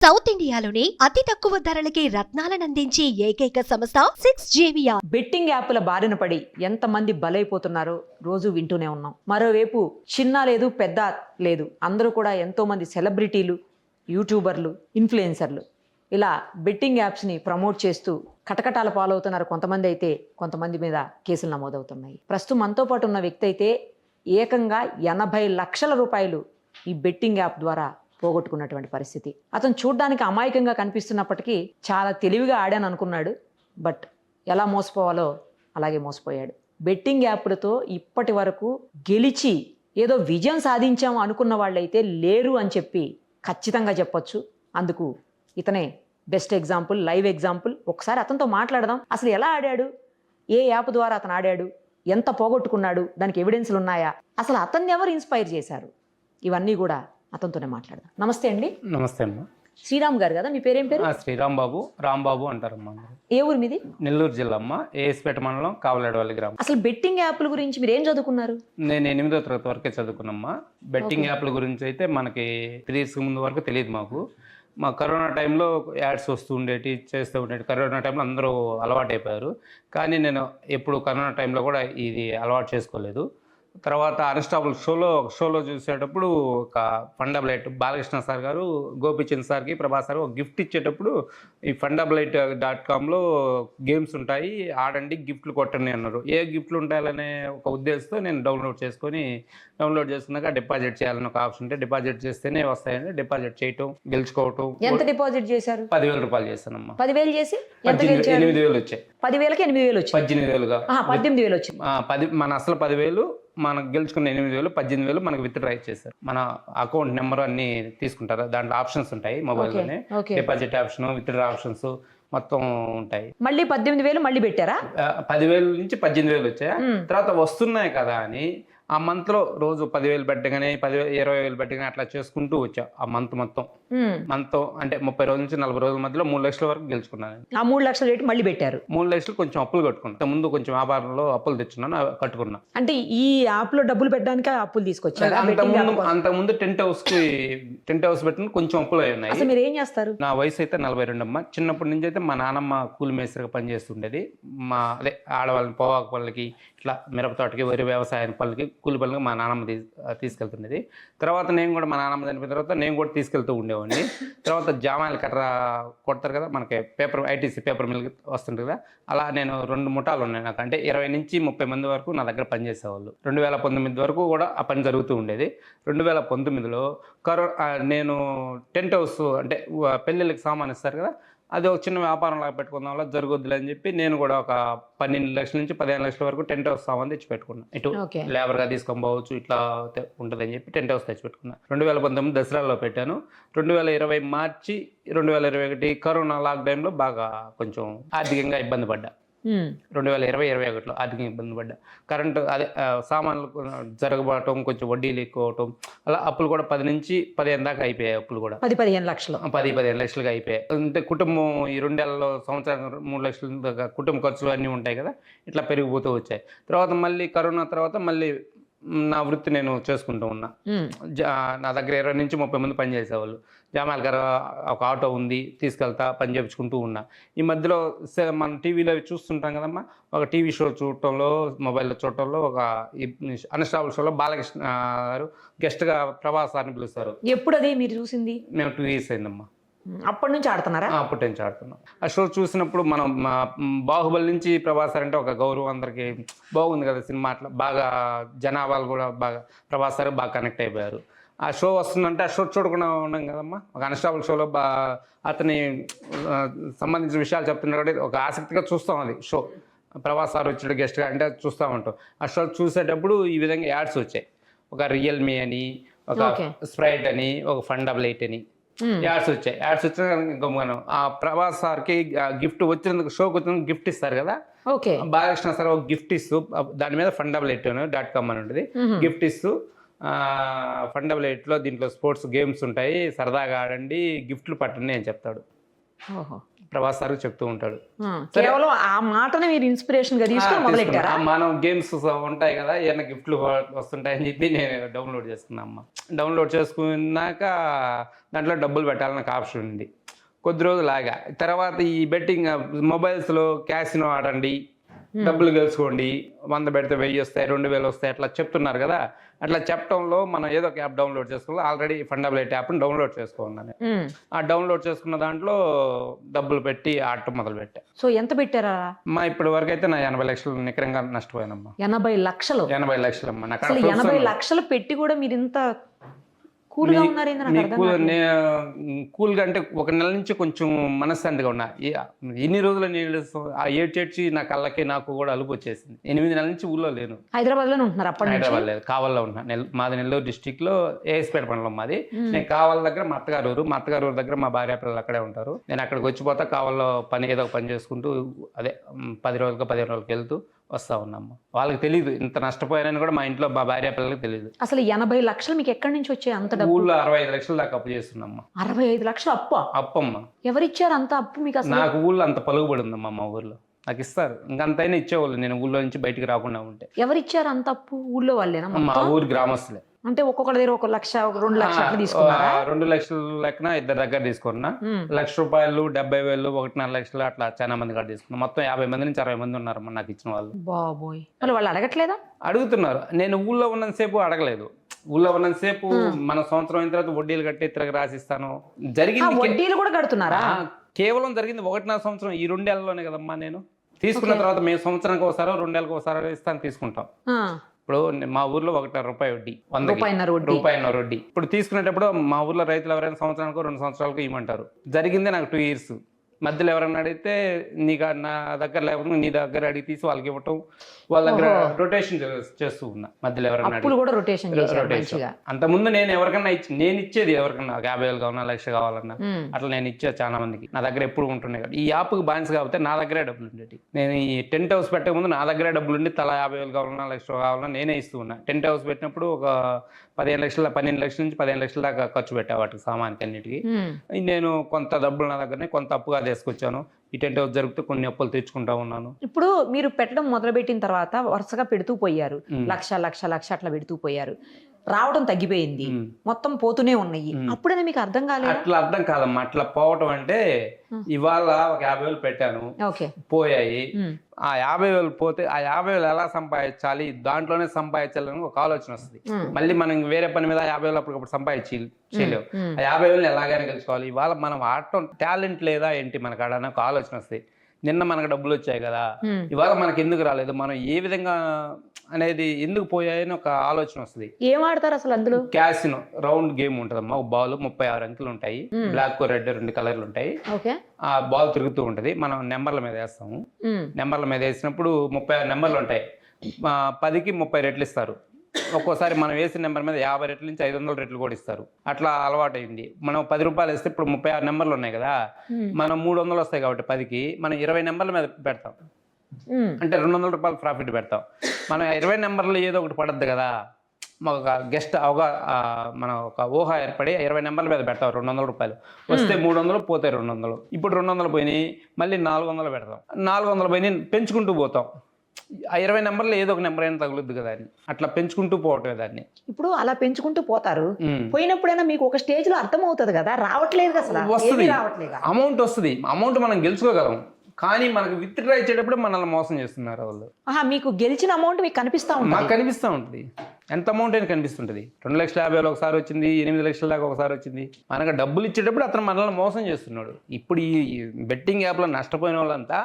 South ఇండియాలోని అతి తక్కువ ధరలకి రత్నాలనందించే ఏకైక సంస్థ 6JVR. బెట్టింగ్ యాప్ల బారిన పడి ఎంతమంది బలైపోతున్నారో రోజు వింటూనే ఉన్నాం. మరోవైపు చిన్న లేదు పెద్ద లేదు, అందరూ కూడా ఎంతో మంది సెలబ్రిటీలు, యూట్యూబర్లు, ఇన్ఫ్లుయెన్సర్లు ఇలా బెట్టింగ్ యాప్స్ని ప్రమోట్ చేస్తూ కటకటాల పాలవుతున్నారు. కొంతమంది అయితే కొంతమంది మీద కేసులు నమోదవుతున్నాయి. ప్రస్తుతం మనతో పాటు ఉన్న వ్యక్తి అయితే ఏకంగా 80 లక్షల రూపాయలు ఈ బెట్టింగ్ యాప్ ద్వారా పోగొట్టుకున్నటువంటి పరిస్థితి. అతను చూడ్డానికి అమాయకంగా కనిపిస్తున్నప్పటికీ చాలా తెలివిగా ఆడాను అనుకున్నాడు. బట్ ఎలా మోసపోవాలో అలాగే మోసపోయాడు. బెట్టింగ్ యాప్లతో ఇప్పటి వరకు గెలిచి ఏదో విజయం సాధించాము అనుకున్న వాళ్ళైతే లేరు అని చెప్పి ఖచ్చితంగా చెప్పొచ్చు. అందుకు ఇతనే బెస్ట్ ఎగ్జాంపుల్, లైవ్ ఎగ్జాంపుల్. ఒకసారి అతనితో మాట్లాడదాం. అసలు ఎలా ఆడాడు, ఏ యాప్ ద్వారా అతను ఆడాడు, ఎంత పోగొట్టుకున్నాడు, దానికి ఎవిడెన్స్లు ఉన్నాయా, అసలు అతన్ని ఎవరు ఇన్స్పైర్ చేశారు, ఇవన్నీ కూడా అతనితోనే మాట్లాడదాం. నమస్తే అండి. నమస్తే అమ్మా. శ్రీరామ్ గారు కదా మీ పేరేం పేరు? శ్రీరామ్ బాబు, రాంబాబు అంటారమ్మా. ఏ ఊరు మీది? నెల్లూరు జిల్లా అమ్మ, ఏఎస్పేట మండలం, కావలేడవల్లి గ్రామం. అసలు బెట్టింగ్ యాప్ల గురించి మీరు ఏం చదువుకున్నారు? నేను 8వ తరగతి వరకే చదువుకున్నామ్మా. బెట్టింగ్ యాప్ల గురించి అయితే మనకి 3 years ముందు వరకు తెలియదు మాకు. మా కరోనా టైంలో యాడ్స్ వస్తూ ఉండేవి, చేస్తూ ఉండేవి. కరోనా టైంలో అందరూ అలవాటు అయిపోయారు. కానీ నేను ఎప్పుడు కరోనా టైంలో కూడా ఇది అలవాటు చేసుకోలేదు. తర్వాత అన్స్టాపుల్ షోలో చూసేటప్పుడు ఒక ఫండబులైట్ బాలకృష్ణ సార్ గారు గోపిచంద్ సార్కి, ప్రభాస్ సార్ ఒక గిఫ్ట్ ఇచ్చేటప్పుడు ఈ fundabulite.comలో గేమ్స్ ఉంటాయి, ఆడండి, గిఫ్ట్లు కొట్టండి అన్నారు. ఏ గిఫ్ట్లు ఉంటాయాలనే ఒక ఉద్దేశంతో నేను డౌన్లోడ్ చేసుకున్నాక డిపాజిట్ చేయాలని ఒక ఆప్షన్ ఉంటే డిపాజిట్ చేస్తేనే వస్తాయని డిపాజిట్ చేయటం, గెలుచుకోవటం. ఎంత డిపాజిట్ చేశారు? 10,000 రూపాయలు చేశానమ్మా. 10,000 చేసి 8,000 వచ్చాయి. 10,000కి 8,000 వచ్చాయి. 18,000గా 18,000 వచ్చాయి. మన అసలు 10,000, మనకు గెలుచుకున్న 8,000, 18,000 మనకు విత్డ్రా ఇచ్చేస్తారు. మన అకౌంట్ నెంబర్ అన్ని తీసుకుంటారు. దాంట్లో ఆప్షన్స్ ఉంటాయి మొబైల్లోనే, డిపాజిట్ ఆప్షన్, విత్డ్రా ఆప్షన్స్ మొత్తం ఉంటాయి. మళ్ళీ 18,000 మళ్ళీ పెట్టారా? 10,000 నుంచి 18,000 వచ్చాయి. తర్వాత వస్తున్నాయి కదా అని ఆ మంత్లో రోజు 10,000 పెట్టగానే 20,000 పెట్టగానే అట్లా చేసుకుంటూ వచ్చా. ఆ మంత్ మొత్తం అంటే 30 రోజుల నుంచి 40 రోజుల మధ్యలో 3 లక్షల వరకు గెలుచుకున్నాను. ఆ 3 లక్షల రేటు మళ్ళీ పెట్టారు? 3 లక్షలు కొంచెం అప్పులు కట్టుకున్నాను. ముందు కొంచెం వ్యాపారంలో అప్పులు తెచ్చున్నాను, కట్టుకున్నా. అంటే ఈ యాప్ లో డబ్బులు పెట్టడానికి అప్పులు తీసుకొచ్చారు? అంతకుముందు టెంట్ హౌస్ పెట్టిన కొంచెం అప్పులు అయి ఉన్నాయి. మీరు ఏం చేస్తారు? నా వయసు అయితే 42 అమ్మ. చిన్నప్పటి నుంచి అయితే మా నాన్నమ్మ కూలి మేస్త్రిగా పనిచేస్తుండేది. అదే ఆడవాళ్ళని పొగాకు పళ్ళకి, ఇట్లా మిరప తోటకి, వరి వ్యవసాయం పళ్ళకి, కూలి పళ్ళకి మా నాన్నమ్మ తీసుకెళ్తుండేది. తర్వాత నేను కూడా మా నాన్నమ్మ చనిపోయిన తర్వాత నేను కూడా తీసుకెళ్తూ ఉండేవాడిని. తర్వాత జామాయిల కట్ర కొడతారు కదా మనకి, ఐటీసీ పేపర్ మిల్ వస్తుంటుంది కదా, అలా నేను 2 ముఠాలు ఉన్నాయి నాకు. అంటే 20 నుంచి 30 మంది వరకు నా దగ్గర పనిచేసేవాళ్ళు. 2019 వరకు కూడా ఆ పని జరుగుతూ ఉండేది. 2019లో నేను టెంట్ హౌస్ అంటే పెళ్ళిళ్ళకి సామాన్ ఇస్తారు కదా, అది ఒక చిన్న వ్యాపారం లాగా పెట్టుకుందాం వల్ల జరుగుద్దులే అని చెప్పి నేను కూడా ఒక 12 లక్షల నుంచి 15 లక్షల వరకు టెంట్ హౌస్ సామాన్ తెచ్చి పెట్టుకున్నాను. ఇటు లేబర్గా తీసుకొని పోవచ్చు, ఇట్లా ఉంటుందని చెప్పి టెంట్ హౌస్ తెచ్చి పెట్టుకున్నాను. 2019 దసరాలో పెట్టాను. 2020 మార్చి 2021 కరోనా లాక్డౌన్లో బాగా కొంచెం ఆర్థికంగా ఇబ్బంది పడ్డా. 2020-21లో ఆర్థికంగా ఇబ్బంది పడ్డా. కరెంటు అదే సామాన్లు జరగబడటం, కొంచెం వడ్డీలు ఎక్కువ అవటం, అలా అప్పులు కూడా 10 నుంచి 15 దాకా అయిపోయాయి. అప్పులు కూడా 10-15 లక్షలు, 10-15 లక్షలుగా అయిపోయాయి. అంటే కుటుంబం ఈ 2 ఏళ్లలో సంవత్సరానికి 3 లక్షల దాకా కుటుంబ ఖర్చులు అన్నీ ఉంటాయి కదా, ఇట్లా పెరిగిపోతూ వచ్చాయి. తర్వాత మళ్ళీ కరోనా తర్వాత మళ్ళీ నా వృత్తి నేను చేసుకుంటూ ఉన్నా. నా దగ్గర 20 నుంచి 30 మంది పని చేసేవాళ్ళు. జామాయిల గారు ఒక ఆటో ఉంది, తీసుకెళ్తా, పని చేయించుకుంటూ ఉన్నా. ఈ మధ్యలో మనం టీవీలో చూస్తుంటాం కదమ్మా, ఒక టీవీ షో చూడటంలో, మొబైల్లో చూడటంలో, ఒక అన్స్టాపుల్ షోలో బాలకృష్ణ గారు గెస్ట్గా ప్రభాస్ సార్ని పిలుస్తారు. ఎప్పుడు అది మీరు చూసింది? మేము 2 years అయిందమ్మా. అప్పటి నుంచి ఆడుతున్నారా? అప్పటి నుంచి ఆడుతున్నాం. ఆ షో చూసినప్పుడు మనం బాహుబలి నుంచి ప్రభాస్ అంటే ఒక గౌరవం, అందరికి బాగుంది కదా సినిమా, అట్లా బాగా జనాభాలు కూడా బాగా ప్రభాస్ సార్ బాగా కనెక్ట్ అయిపోయారు. ఆ షో వస్తుందంటే ఆ షో చూడకుండా ఉన్నాం కదమ్మా. ఒక అన్స్టాపుల్ షోలో అతని సంబంధించిన విషయాలు చెప్తున్నాడు, ఒక ఆసక్తిగా చూస్తాం. అది షో ప్రభాస్ సార్ వచ్చాడు గెస్ట్గా అంటే చూస్తూ ఉంటాం. ఆ షో చూసేటప్పుడు ఈ విధంగా యాడ్స్ వచ్చాయి. ఒక రియల్మీ అని, ఒక స్ప్రైట్ అని, ఒక ఫండబులైట్ అని యాడ్స్ వచ్చాయి. యాడ్స్ వచ్చిన ఆ ప్రభాస్ సార్కి గిఫ్ట్ వచ్చినందుకు, షోకి వచ్చినందుకు గిఫ్ట్ ఇస్తారు కదా, బాలకృష్ణ సార్ ఒక గిఫ్ట్ ఇస్తూ దాని మీద fundabulite.com అని ఉంటుంది, గిఫ్ట్ ఇస్తూ fundabulite.లో దీంట్లో స్పోర్ట్స్ గేమ్స్ ఉంటాయి, సరదాగా ఆడండి, గిఫ్ట్లు పట్టండి అని చెప్తాడు. ప్రభాస్ సార్ చెప్తూ ఉంటాడు. కేవలం ఆ మాటని మీరు ఇన్స్పిరేషన్ గా తీసుకొని మొదలెట్టారా? మనం గేమ్స్ ఉంటాయి కదా, ఏమైనా గిఫ్ట్లు వస్తుంటాయని చెప్పి నేను డౌన్లోడ్ చేసుకున్నా అమ్మ. డౌన్లోడ్ చేసుకున్నాక దాంట్లో డబ్బులు పెట్టాలని నాకు ఆప్షన్ ఉంది. కొద్ది రోజులు ఆగా తర్వాత ఈ బెట్టింగ్ మొబైల్స్లో క్యాసినో ఆడండి, డబ్బులు గెలుచుకోండి, 100 పెడితే 1000 వస్తాయి, 2000 వస్తాయి అట్లా చెప్తున్నారు కదా. అట్లా చెప్పడంలో మనం ఏదో ఒక యాప్ డౌన్లోడ్ చేసుకోవాలి. ఆల్రెడీ ఫండబిలిటీ యాప్ని డౌన్లోడ్ చేసుకున్నాను. ఆ డౌన్లోడ్ చేసుకున్న దాంట్లో డబ్బులు పెట్టి ఆడటం మొదలు పెట్టా. సో ఎంత పెట్టారా? ఇప్పటి వరకు అయితే నా 80 లక్షలు నికరంగా నష్టపోయానమ్మా. 80 లక్షలు? 80 లక్షలు అమ్మా. నాకు అసలు 80 లక్షలు పెట్టి కూడా మీరు ఇంత కూల్గా ఉన్నారు? కూల్గా అంటే ఒక నెల నుంచి కొంచెం మనశ్శాంతిగా ఉన్నా. ఎన్ని రోజులు నేను ఏడ్చేడ్చి నా కళ్ళకి నాకు కూడా అలుపు వచ్చేసింది. 8 నెలల నుంచి ఊళ్ళో లేను. హైదరాబాద్ లోనే ఉంటున్నారు అప్పటి నుంచి? హైదరాబాద్ లేదు, కావల్లో ఉన్నా. మాది నెల్లూరు డిస్టిక్ లో ఏఎస్పేట మండలం మాది. నేను కావల దగ్గర మా అత్తగారు ఊరు దగ్గర మా భార్య పిల్లలు అక్కడే ఉంటారు. నేను అక్కడికి వచ్చిపోతా కావల్లో ఏదో ఒక పని చేసుకుంటూ అదే 10 రోజులకు 15 రోజులకు వెళ్తూ వస్తా ఉన్నాము. వాళ్ళకి తెలియదు ఇంత నష్టపోయానని కూడా మా ఇంట్లో మా భార్య పిల్లలకి తెలియదు. అసలు 80 లక్షలు మీకు ఎక్కడి నుంచి వచ్చాయి? అంత డబ్బు? ఊళ్ళో 65 లక్షలు దాకా అప్పు చేస్తున్నామ్మా. 65 లక్షలు అప్పమ్మా? ఎవరిచ్చారు అంత అప్పు మీకు? అసలు నాకు ఊళ్ళో అంత పలుకుబడి ఉందమ్మా. మా ఊర్లో నాకు ఇస్తారు, ఇంకంతైనా ఇచ్చేవాళ్ళు నేను ఊళ్ళో నుంచి బయటికి రాకుండా ఉంటే. ఎవరిచ్చారు అంత అప్పు? ఊళ్ళో వాళ్ళేనా? మా ఊరు గ్రామస్తులే. అంటే ఒక్కొక్కరి దగ్గర 1 లక్ష 2 లక్షలు తీసుకున్నారా? 2 లక్షల లెక్కన ఇద్దరు దగ్గర తీసుకున్నా. ₹1,00,000, 70,000, 1.5 లక్షలు అట్లా చాలా మంది కాడ తీసుకున్నా. మొత్తం 50 మంది నుంచి 60 మంది ఉన్నారు నాకు ఇచ్చిన వాళ్ళు. బాబోయ్, వాళ్ళు అడగట్లేదా? అడుగుతున్నారు. నేను ఊళ్ళో ఉన్నంతసేపు అడగలేదు. ఊళ్ళో ఉన్నంతసేపు మన సంవత్సరం అయిన తర్వాత వడ్డీలు కట్టి తిరగ రాసిస్తాను జరిగింది. వడ్డీలు కూడా కడుతున్నారా? కేవలం జరిగింది 1.5 సంవత్సరం. ఈ 2 ఏళ్లలోనే కదమ్మా. నేను తీసుకున్న తర్వాత మేము సంవత్సరానికి ఒకసారో 2 ఏళ్ళకి ఒకసారి ఇస్తాను తీసుకుంటాం. ఇప్పుడు మా ఊర్లో ₹1 వడ్డీ, ₹1.5 వడ్డీ. ఇప్పుడు తీసుకునేటప్పుడు మా ఊర్లో రైతులు ఎవరైనా సంవత్సరానికో 2 సంవత్సరాలకు ఇవ్వమంటారు. జరిగిందే నాకు 2 ఇయర్స్. మధ్యలో ఎవరైనా అడిగితే నీకు నా దగ్గర లేకపోతే నీ దగ్గర అడిగి తీసి వాళ్ళకి ఇవ్వటం, వాళ్ళ దగ్గర రొటేషన్ చేస్తూ ఉన్నా. మధ్యలో ఎవరైనా రొటేషన్. అంతకుముందు నేను ఎవరికన్నా నేను ఇచ్చేది ఎవరికన్నా 50,000 కావాలన్నా, 1,00,000 కావాలన్నా అట్లా నేను ఇచ్చే చాలా మందికి. నా దగ్గర ఎప్పుడు ఉంటున్నాయి కదా. ఈ యాప్కి బానిస కాబట్టి నా దగ్గరే డబ్బులు ఉండేవి. నేను ఈ టెంట్ హౌస్ పెట్టక ముందు నా దగ్గరే డబ్బులు ఉండి తలా 50,000 కావాలన్నా, 1,00,000 కావాలన్నా నేనే ఇస్తూ ఉన్నా. టెంట్ హౌస్ పెట్టినప్పుడు ఒక 12 లక్షల నుంచి 15 లక్షల దాకా ఖర్చు పెట్టా వాటికి, సామాన్కి అన్నిటికీ. నేను కొంత డబ్బులు నా దగ్గరనే కొంత అప్పుగా తీసుకొచ్చాను. ఈ టెంట్ హౌస్ జరిగితే కొన్ని అప్పులు తెచ్చుకుంటా ఉన్నాను. ఇప్పుడు మీరు పెట్టడం మొదలుపెట్టిన తర్వాత వరుసగా పెడుతూ పోయారు, లక్ష అట్లా పెడుతూ పోయారు. రావడం తగ్గిపోయింది, మొత్తం పోతూనే ఉన్నాయి. అప్పుడైనా మీకు అర్థం కాలేదు? అట్లా అర్థం కాదమ్మా. అట్లా పోవటం అంటే ఇవాళ ఒక 50,000 పెట్టాను, పోయాయి. ఆ 50,000 పోతే ఆ 50,000 ఎలా సంపాదించాలి, దాంట్లోనే సంపాదించాలని ఒక ఆలోచన వస్తుంది. మళ్ళీ మనం వేరే పని మీద 50,000 అప్పటికప్పుడు సంపాదించలేవు. ఆ 50,000 ఎలాగైనా గెలుచుకోవాలి. ఇవాళ మనం ఆడటం టాలెంట్ లేదా ఏంటి మనకు ఆడని ఒక ఆలోచన వస్తుంది. నిన్న మనకు డబ్బులు వచ్చాయి కదా, ఇవాళ మనకి ఎందుకు రాలేదు, మనం ఏ విధంగా అనేది ఎందుకు పోయాయని ఒక ఆలోచన వస్తుంది. ఏం ఆడతారు అసలు అందులో? క్యాసినో రౌండ్ గేమ్ ఉంటదమ్మా. ఒక బాల్ 36 అంకెలు ఉంటాయి, బ్లాక్ రెడ్ 2 కలర్లు ఉంటాయి. ఆ బాల్ తిరుగుతూ ఉంటది, మనం నెంబర్ల మీద వేస్తాము. నెంబర్ల మీద వేసినప్పుడు 36 నెంబర్లు ఉంటాయి. 10కి 30 రెట్లు ఇస్తారు. ఒక్కోసారి మనం వేసిన నెంబర్ మీద 50 రెట్ల నుంచి 500 రెట్లు కూడా ఇస్తారు. అట్లా అలవాటైంది. మనం ₹10 వేస్తే ఇప్పుడు 36 నెంబర్లు ఉన్నాయి కదా, మనం 300 వస్తాయి కాబట్టి 10కి మనం 20 నెంబర్ల మీద పెడతాం. అంటే ₹200 ప్రాఫిట్ పెడతాం. మనం 20 నెంబర్లు ఏదో ఒకటి పడద్దు కదా, ఒక గెస్ట్ మనం ఒక ఊహ ఏర్పడి 20 నెంబర్ల మీద పెడతాం. ₹200 వస్తే 300, పోతే 200. ఇప్పుడు 200 పోయినాయి, మళ్ళీ 400 పెడతాం. 400 పోయినాయి, పెంచుకుంటూ పోతాం. ఆ 20 నెంబర్లు ఏదో ఒక నెంబర్ అయినా తగులుద్ది కదా అని అట్లా పెంచుకుంటూ పోవటమే దాన్ని. ఇప్పుడు అలా పెంచుకుంటూ పోతారు. పోయినప్పుడైనా మీకు ఒక స్టేజ్ లో అర్థం అవుతుంది కదా, రావట్లేదు అసలు వస్తుంది, అమౌంట్ వస్తుంది. అమౌంట్ మనం గెలుచుకోగలం, కానీ మనకు విత్ డ్రా ఇచ్చేటప్పుడు మనల్ని మోసం చేస్తున్నారు వాళ్ళు. మీకు గెలిచిన అమౌంట్ మీకు కనిపిస్తా ఉంటుంది? మాకు కనిపిస్తూ ఉంటుంది. ఎంత అమౌంట్ అయినా కనిపిస్తుంటుంది. 2,50,000 ఒకసారి వచ్చింది, 8 లక్షల దాకా ఒకసారి వచ్చింది. మనకు డబ్బులు ఇచ్చేటప్పుడు అతను మనల్ని మోసం చేస్తున్నాడు. ఇప్పుడు ఈ బెట్టింగ్ యాప్లో నష్టపోయిన వాళ్ళంతా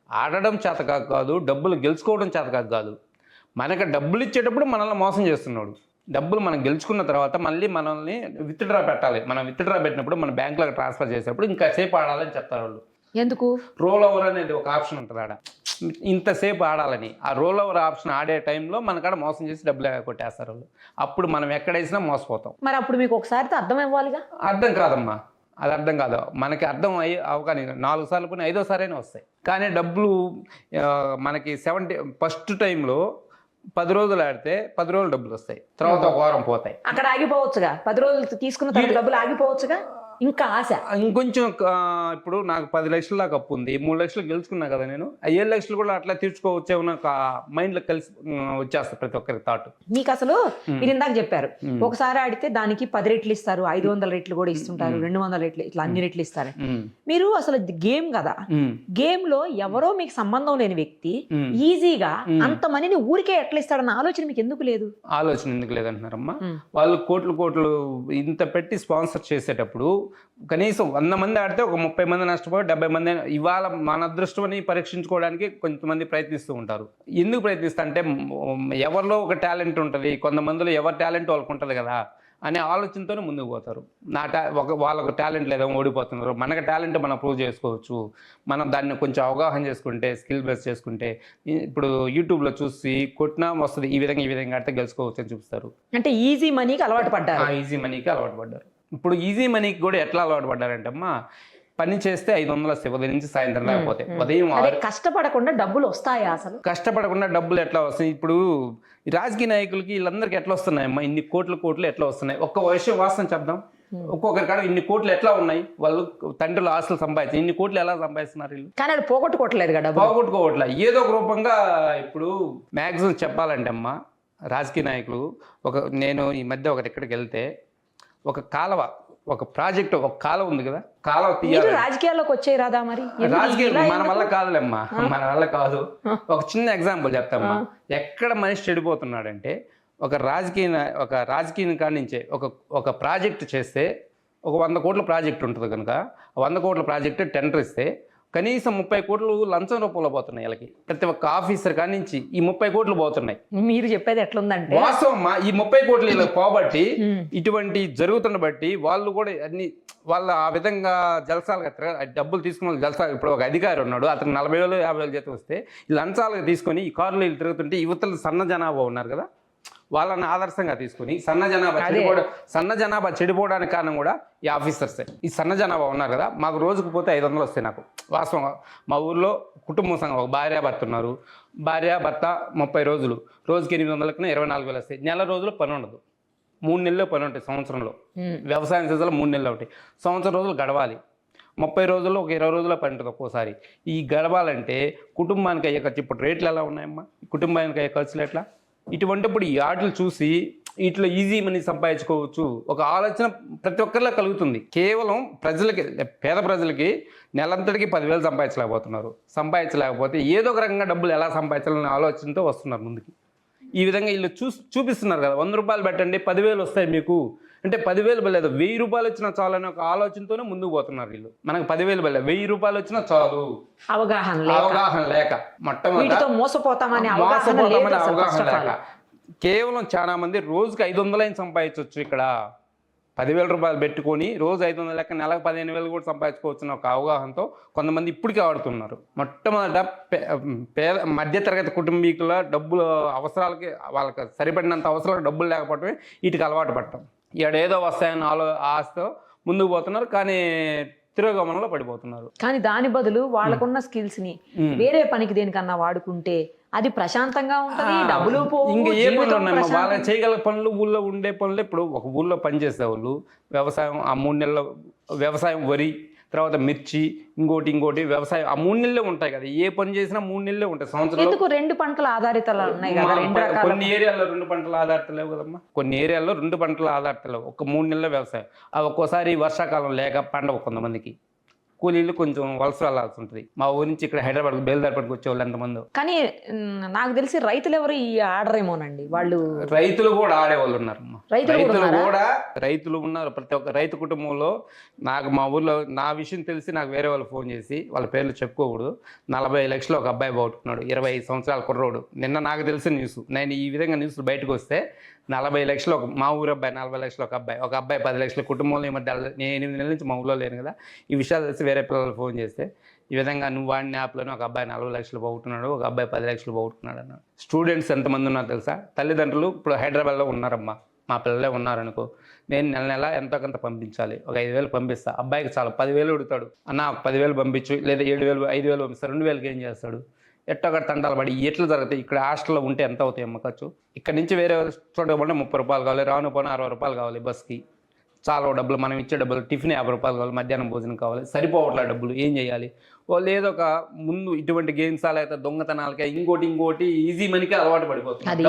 ఆడడం చేత కాదు, డబ్బులు గెలుచుకోవడం చేత కాదు. మనకు డబ్బులు ఇచ్చేటప్పుడు మనల్ని మోసం చేస్తున్నాడు. డబ్బులు మనం గెలుచుకున్న తర్వాత మళ్ళీ మనల్ని విత్ డ్రా పెట్టాలి. మనం విత్ డ్రా పెట్టినప్పుడు మన బ్యాంకులోకి ట్రాన్స్ఫర్ చేసేటప్పుడు ఇంకా సేపు ఆడాలని చెప్తారు వాళ్ళు. ఎందుకు? రోల్ ఓవర్ అనేది ఒక ఆప్షన్ ఉంటుంది ఆడ, ఇంతసేపు ఆడాలని. ఆ రోల్ ఓవర్ ఆప్షన్ ఆడే టైంలో మనకాడ మోసం చేసి డబ్బులు కొట్టేస్తారు వాళ్ళు. అప్పుడు మనం ఎక్కడేసినా మోసపోతాం. మరి అప్పుడు మీకు ఒకసారి అర్థం ఇవ్వాలిగా. అర్థం కాదమ్మా, అది అర్థం కాదు. మనకి అర్థం అవగానే 4 సార్లు పోయినా 5వ సారైనా వస్తాయి. కానీ డబ్బులు మనకి ఫస్ట్ టైంలో 10 రోజులు ఆడితే 10 రోజులు డబ్బులు వస్తాయి, తర్వాత ఒక వారం పోతాయి. అక్కడ ఆగిపోవచ్చుగా, 10 రోజులు తీసుకున్న తర్వాత డబ్బులు ఆగిపోవచ్చుగా. ఇంకా ఆశ. ఇంకొంచెం ఇప్పుడు నాకు 10 లక్షల దాకా అప్పు ఉంది, 3 లక్షలు గెలుచుకున్నా కదా నేను, ఆ 7 లక్షలు కూడా అట్లా తీర్చుకోవచ్చేమో నాకు మైండ్లో కలిసి వచ్చేస్తుంది ప్రతి ఒక్కరికి థాట్. మీకు అసలు మీరు ఇందాక చెప్పారు ఒకసారి ఆడితే దానికి 10 రెట్లు ఇస్తారు, 500 రెట్లు కూడా ఇస్తుంటారు, 200 రెట్లు, ఇట్లా అన్ని రెట్లు ఇస్తారు. మీరు అసలు గేమ్ కదా, గేమ్ లో ఎవరో మీకు సంబంధం లేని వ్యక్తి ఈజీగా అంత మనీని ఊరికే ఎట్లా ఇస్తాడన్న ఆలోచన మీకు ఎందుకు లేదు? ఆలోచన ఎందుకు లేదంటున్నారమ్మా, వాళ్ళు కోట్లు ఇంత పెట్టి స్పాన్సర్ చేసేటప్పుడు కనీసం 100 మంది ఆడితే ఒక 30 మంది నష్టపోయి 70 మంది ఇవాళ మన అదృష్టం అని పరీక్షించుకోవడానికి కొంతమంది ప్రయత్నిస్తూ ఉంటారు. ఎందుకు ప్రయత్నిస్తా అంటే ఎవరిలో ఒక టాలెంట్ ఉంటుంది, కొంతమందిలో ఎవరి టాలెంట్ వాళ్ళకు ఉంటుంది కదా అనే ఆలోచనతోనే ముందుకు పోతారు. వాళ్ళకు టాలెంట్ లేదా ఓడిపోతున్నారు, మనకు టాలెంట్ మనం ప్రూవ్ చేసుకోవచ్చు, మనం దాన్ని కొంచెం అవగాహన చేసుకుంటే, స్కిల్ బేస్ చేసుకుంటే, ఇప్పుడు యూట్యూబ్లో చూసి కొట్టినా వస్తుంది, ఈ విధంగా ఆడితే గెలుచుకోవచ్చు అని చూపిస్తారు. అంటే ఈజీ మనీకి అలవాటు పడ్డారు. ఈజీ మనీకి అలవాటు పడ్డారు. ఇప్పుడు ఈజీ మనీకి కూడా ఎట్లా అలవాటు పడ్డారంటే అమ్మా, పని చేస్తే 500 వస్తాయి ఉదయం నుంచి సాయంత్రం, లేకపోతే ఉదయం కష్టపడకుండా డబ్బులు వస్తాయా? అసలు కష్టపడకుండా డబ్బులు ఎట్లా వస్తాయి? ఇప్పుడు రాజకీయ నాయకులకి వీళ్ళందరికీ ఎట్లా వస్తున్నాయమ్మా ఇన్ని కోట్లు ఎట్లా వస్తున్నాయి? ఒక్క విషయం వాస్తవం చెప్దాం, ఒక్కొక్కరి కాడ ఇన్ని కోట్లు ఎట్లా ఉన్నాయి? వాళ్ళు తండ్రులు ఆస్తులు సంపాదించి ఇన్ని కోట్లు ఎలా సంపాదిస్తున్నారు వీళ్ళు? కానీ అది పోగొట్టుకోవట్లేదు కదా, పోగొట్టుకోవట్లే, ఏదో ఒక రూపంగా. ఇప్పుడు మ్యాక్సిమం చెప్పాలంటే అమ్మా, రాజకీయ నాయకులు నేను ఈ మధ్య ఎక్కడికి వెళ్తే ఒక కాలువ, ఒక ప్రాజెక్ట్, ఒక కాలువ ఉంది కదా, కాలువ తీయాలి. రాజకీయాల్లోకి వచ్చే రాదా మరి? రాజకీయాలు మన వల్ల కాదులేమ్మా, మన వల్ల కాదు. ఒక చిన్న ఎగ్జాంపుల్ చెప్తామ్మా, ఎక్కడ మనిషి చెడిపోతున్నాడంటే ఒక రాజకీయ కాడి నుంచే ఒక ప్రాజెక్ట్ చేస్తే, ఒక 100 కోట్ల ప్రాజెక్ట్ ఉంటుంది కనుక 100 కోట్ల ప్రాజెక్ట్ టెండర్ ఇస్తే కనీసం 30 కోట్లు లంచం రూపంలో పోతున్నాయి వీళ్ళకి. ప్రతి ఒక్క ఆఫీసర్ కాడి నుంచి ఈ 30 కోట్లు పోతున్నాయి. మీరు చెప్పేది ఎట్లుందంటే వాస్తవం, ఈ 30 కోట్లు వీళ్ళకి పోబట్టి ఇటువంటి జరుగుతున్న బట్టి వాళ్ళు కూడా అన్ని వాళ్ళు ఆ విధంగా జలసాలుగా డబ్బులు తీసుకున్న జలసా. ఇప్పుడు ఒక అధికారి ఉన్నాడు, అతను 40,000 50,000 జీతం వస్తే ఈ లంచాలుగా తీసుకొని ఈ కార్లు వీళ్ళు తిరుగుతుంటే యువతలు సన్న జనాభా ఉన్నారు కదా, వాళ్ళని ఆదర్శంగా తీసుకుని సన్న జనాభా చెడిపోవడానికి కారణం కూడా ఈ ఆఫీసర్సే. ఈ సన్న జనాభా ఉన్నారు కదా, మాకు రోజుకు పోతే 500 వస్తాయి. నాకు వాస్తవంగా మా ఊర్లో కుటుంబ సంఘం, ఒక భార్యాభర్త ఉన్నారు, భార్యాభర్త 30 రోజులు, రోజుకి 800 కన్నా 24,000 వస్తాయి. నెల రోజులు పని ఉండదు, 3 నెలలు పని ఉంటాయి సంవత్సరంలో. వ్యవసాయం సీజన్లో 3 నెలలు ఉంటాయి, సంవత్సరం రోజులు గడవాలి. 30 రోజుల్లో ఒక 20 రోజుల్లో పని ఉంటుంది ఒక్కోసారి. ఈ గడవాలంటే కుటుంబానికి అయ్యే ఖర్చు, ఇప్పుడు రేట్లు ఎలా ఉన్నాయమ్మా, కుటుంబానికి అయ్యే ఖర్చులు ఎట్లా? ఇటువంటిప్పుడు ఈ ఆటలు చూసి ఇట్లా ఈజీ మనీ సంపాదించుకోవచ్చు ఒక ఆలోచన ప్రతి ఒక్కరిలో కలుగుతుంది. కేవలం ప్రజలకి, పేద ప్రజలకి నెలంతటికి 10,000 సంపాదించలేకపోతే ఏదో ఒక రకంగా డబ్బులు ఎలా సంపాదించాలనే ఆలోచనతో వస్తున్నారు ముందుకి. ఈ విధంగా వీళ్ళు చూపిస్తున్నారు కదా, 100 రూపాయలు పెట్టండి 10,000 వస్తాయి మీకు అంటే, 10,000 బలేదు 1,000 రూపాయలు వచ్చినా చాలు అనే ఒక ఆలోచనతోనే ముందుకు పోతున్నారు వీళ్ళు. మనకు 10,000 బలేదు 1,000 రూపాయలు వచ్చినా చాలు, అవగాహన లేక మొట్టమొదటి మోసపోతామని అవగాహన లేక కేవలం చాలా మంది రోజుకి 500 సంపాదించవచ్చు. ఇక్కడ 10,000 రూపాయలు పెట్టుకొని రోజు 500 లెక్క నెలకు 15,000 కూడా సంపాదించుకోవచ్చు ఒక అవగాహనతో కొంతమంది ఇప్పటికీ ఆడుతున్నారు. మొట్టమొదట మధ్యతరగతి కుటుంబీకుల డబ్బులు అవసరాలకి, వాళ్ళకి సరిపడినంత అవసరాలకు డబ్బులు లేకపోవటమే వీటికి అలవాటు పడటం. ఏదో వస్తాయని ఆశతో ముందుకు పోతున్నారు, కానీ తిరోగమనంలో పడిపోతున్నారు. కానీ దాని బదులు వాళ్ళకున్న స్కిల్స్ ని వేరే పనికి దేనికన్నా వాడుకుంటే అది ప్రశాంతంగా ఉంటుంది, డబ్బులు ఇంకా ఏ పనులు ఉన్నాయి వాళ్ళ చేయగల పనులు, ఊళ్ళో ఉండే పనులు. ఇప్పుడు ఒక ఊళ్ళో పనిచేసే వాళ్ళు వ్యవసాయం, ఆ 3 నెలల వ్యవసాయం, వరి, తర్వాత మిర్చి, ఇంకోటి వ్యవసాయం, ఆ 3 నెలలే ఉంటాయి కదా. ఏ పని చేసినా 3 నెలలే ఉంటాయి సంవత్సరంలో. 2 పంటల ఆధారితాలు ఉన్నాయి కదా, కొన్ని ఏరియాల్లో 2 పంటల ఆధారిత లేవు కదమ్మా, కొన్ని ఏరియాల్లో 2 పంటల ఆధారిత లేవు, ఒక 3 నెలల వ్యవసాయం. అవి ఒక్కోసారి వర్షాకాలం లేక పండవు, కొంతమందికి కూలీలు కొంచెం వలస వెళ్ళాల్సి ఉంటుంది. మా ఊరి నుంచి ఇక్కడ హైదరాబాద్ బేల్దార్పేటకి వచ్చేవాళ్ళు ఎంతమంది. కానీ నాకు తెలిసి రైతులు ఎవరు ఈ ఆడరేమోనండి, వాళ్ళు రైతులు కూడా ఆడేవాళ్ళు ఉన్నారు. రైతులు ఉన్నారు. ప్రతి ఒక్క రైతు కుటుంబంలో నాకు మా ఊర్లో నా విషయం తెలిసి నాకు వేరే వాళ్ళు ఫోన్ చేసి, వాళ్ళ పేర్లు చెప్పుకోకూడదు, 40 లక్షలు ఒక అబ్బాయి బాగుంటున్నాడు, 25 సంవత్సరాల కుర్రోడు. నిన్న నాకు తెలిసిన న్యూస్, నేను ఈ విధంగా న్యూస్లు బయటకు వస్తే 40 లక్షలు మా ఊరు అబ్బాయి, 40 లక్షలు ఒక అబ్బాయి 10 లక్షల కుటుంబంలో ఈ మధ్య. నేను 8 నెలల నుంచి మా ఊళ్ళో లేను కదా, ఈ విషయాలు తెలిసి వేరే పిల్లలు ఫోన్ చేస్తే ఈ విధంగా నువ్వు వాడిన యాప్లోనే ఒక అబ్బాయి 40 లక్షలు పోగొట్టున్నాడు, ఒక అబ్బాయి 10 లక్షలు పోగొట్టుకున్నాడు అన్నాడు. స్టూడెంట్స్ ఎంతమంది ఉన్నారు తెలుసా? తల్లిదండ్రులు ఇప్పుడు హైదరాబాద్లో ఉన్నారమ్మా, మా పిల్లలే ఉన్నారనుకో, నేను నెల ఎంతో కొంత పంపించాలి, ఒక 5,000 పంపిస్తా. అబ్బాయికి చాలు 10,000 అడుగుతాడు, అన్న 10,000 పంపించు, లేదా 7,000 5,000 పంపిస్తాడు. 2,000కి ఏం చేస్తాడు? ఎట్టొకటి తంటాలు పడి ఎట్లు జరుగుతాయి. ఇక్కడ హాస్టల్లో ఉంటే ఎంత అవుతాయి అమ్మ ఖర్చు? ఇక్కడ నుంచి వేరే చోట పోతే 30 రూపాయలు కావాలి, రాను పోనీ 60 రూపాయలు కావాలి బస్కి. చాలా డబ్బులు, మనం ఇచ్చే డబ్బులు, టిఫిన్ 50 రూపాయలు కావాలి, మధ్యాహ్నం భోజనం కావాలి, సరిపోవట్లే డబ్బులు, ఏం చేయాలి? వాళ్ళు ఏదో ఒక ముందు ఇటువంటి గేమ్స్ లేకపోతే దొంగతనాలకే ఇంకోటి ఈజీ మనీకి అలవాటు పడిపోతుంది.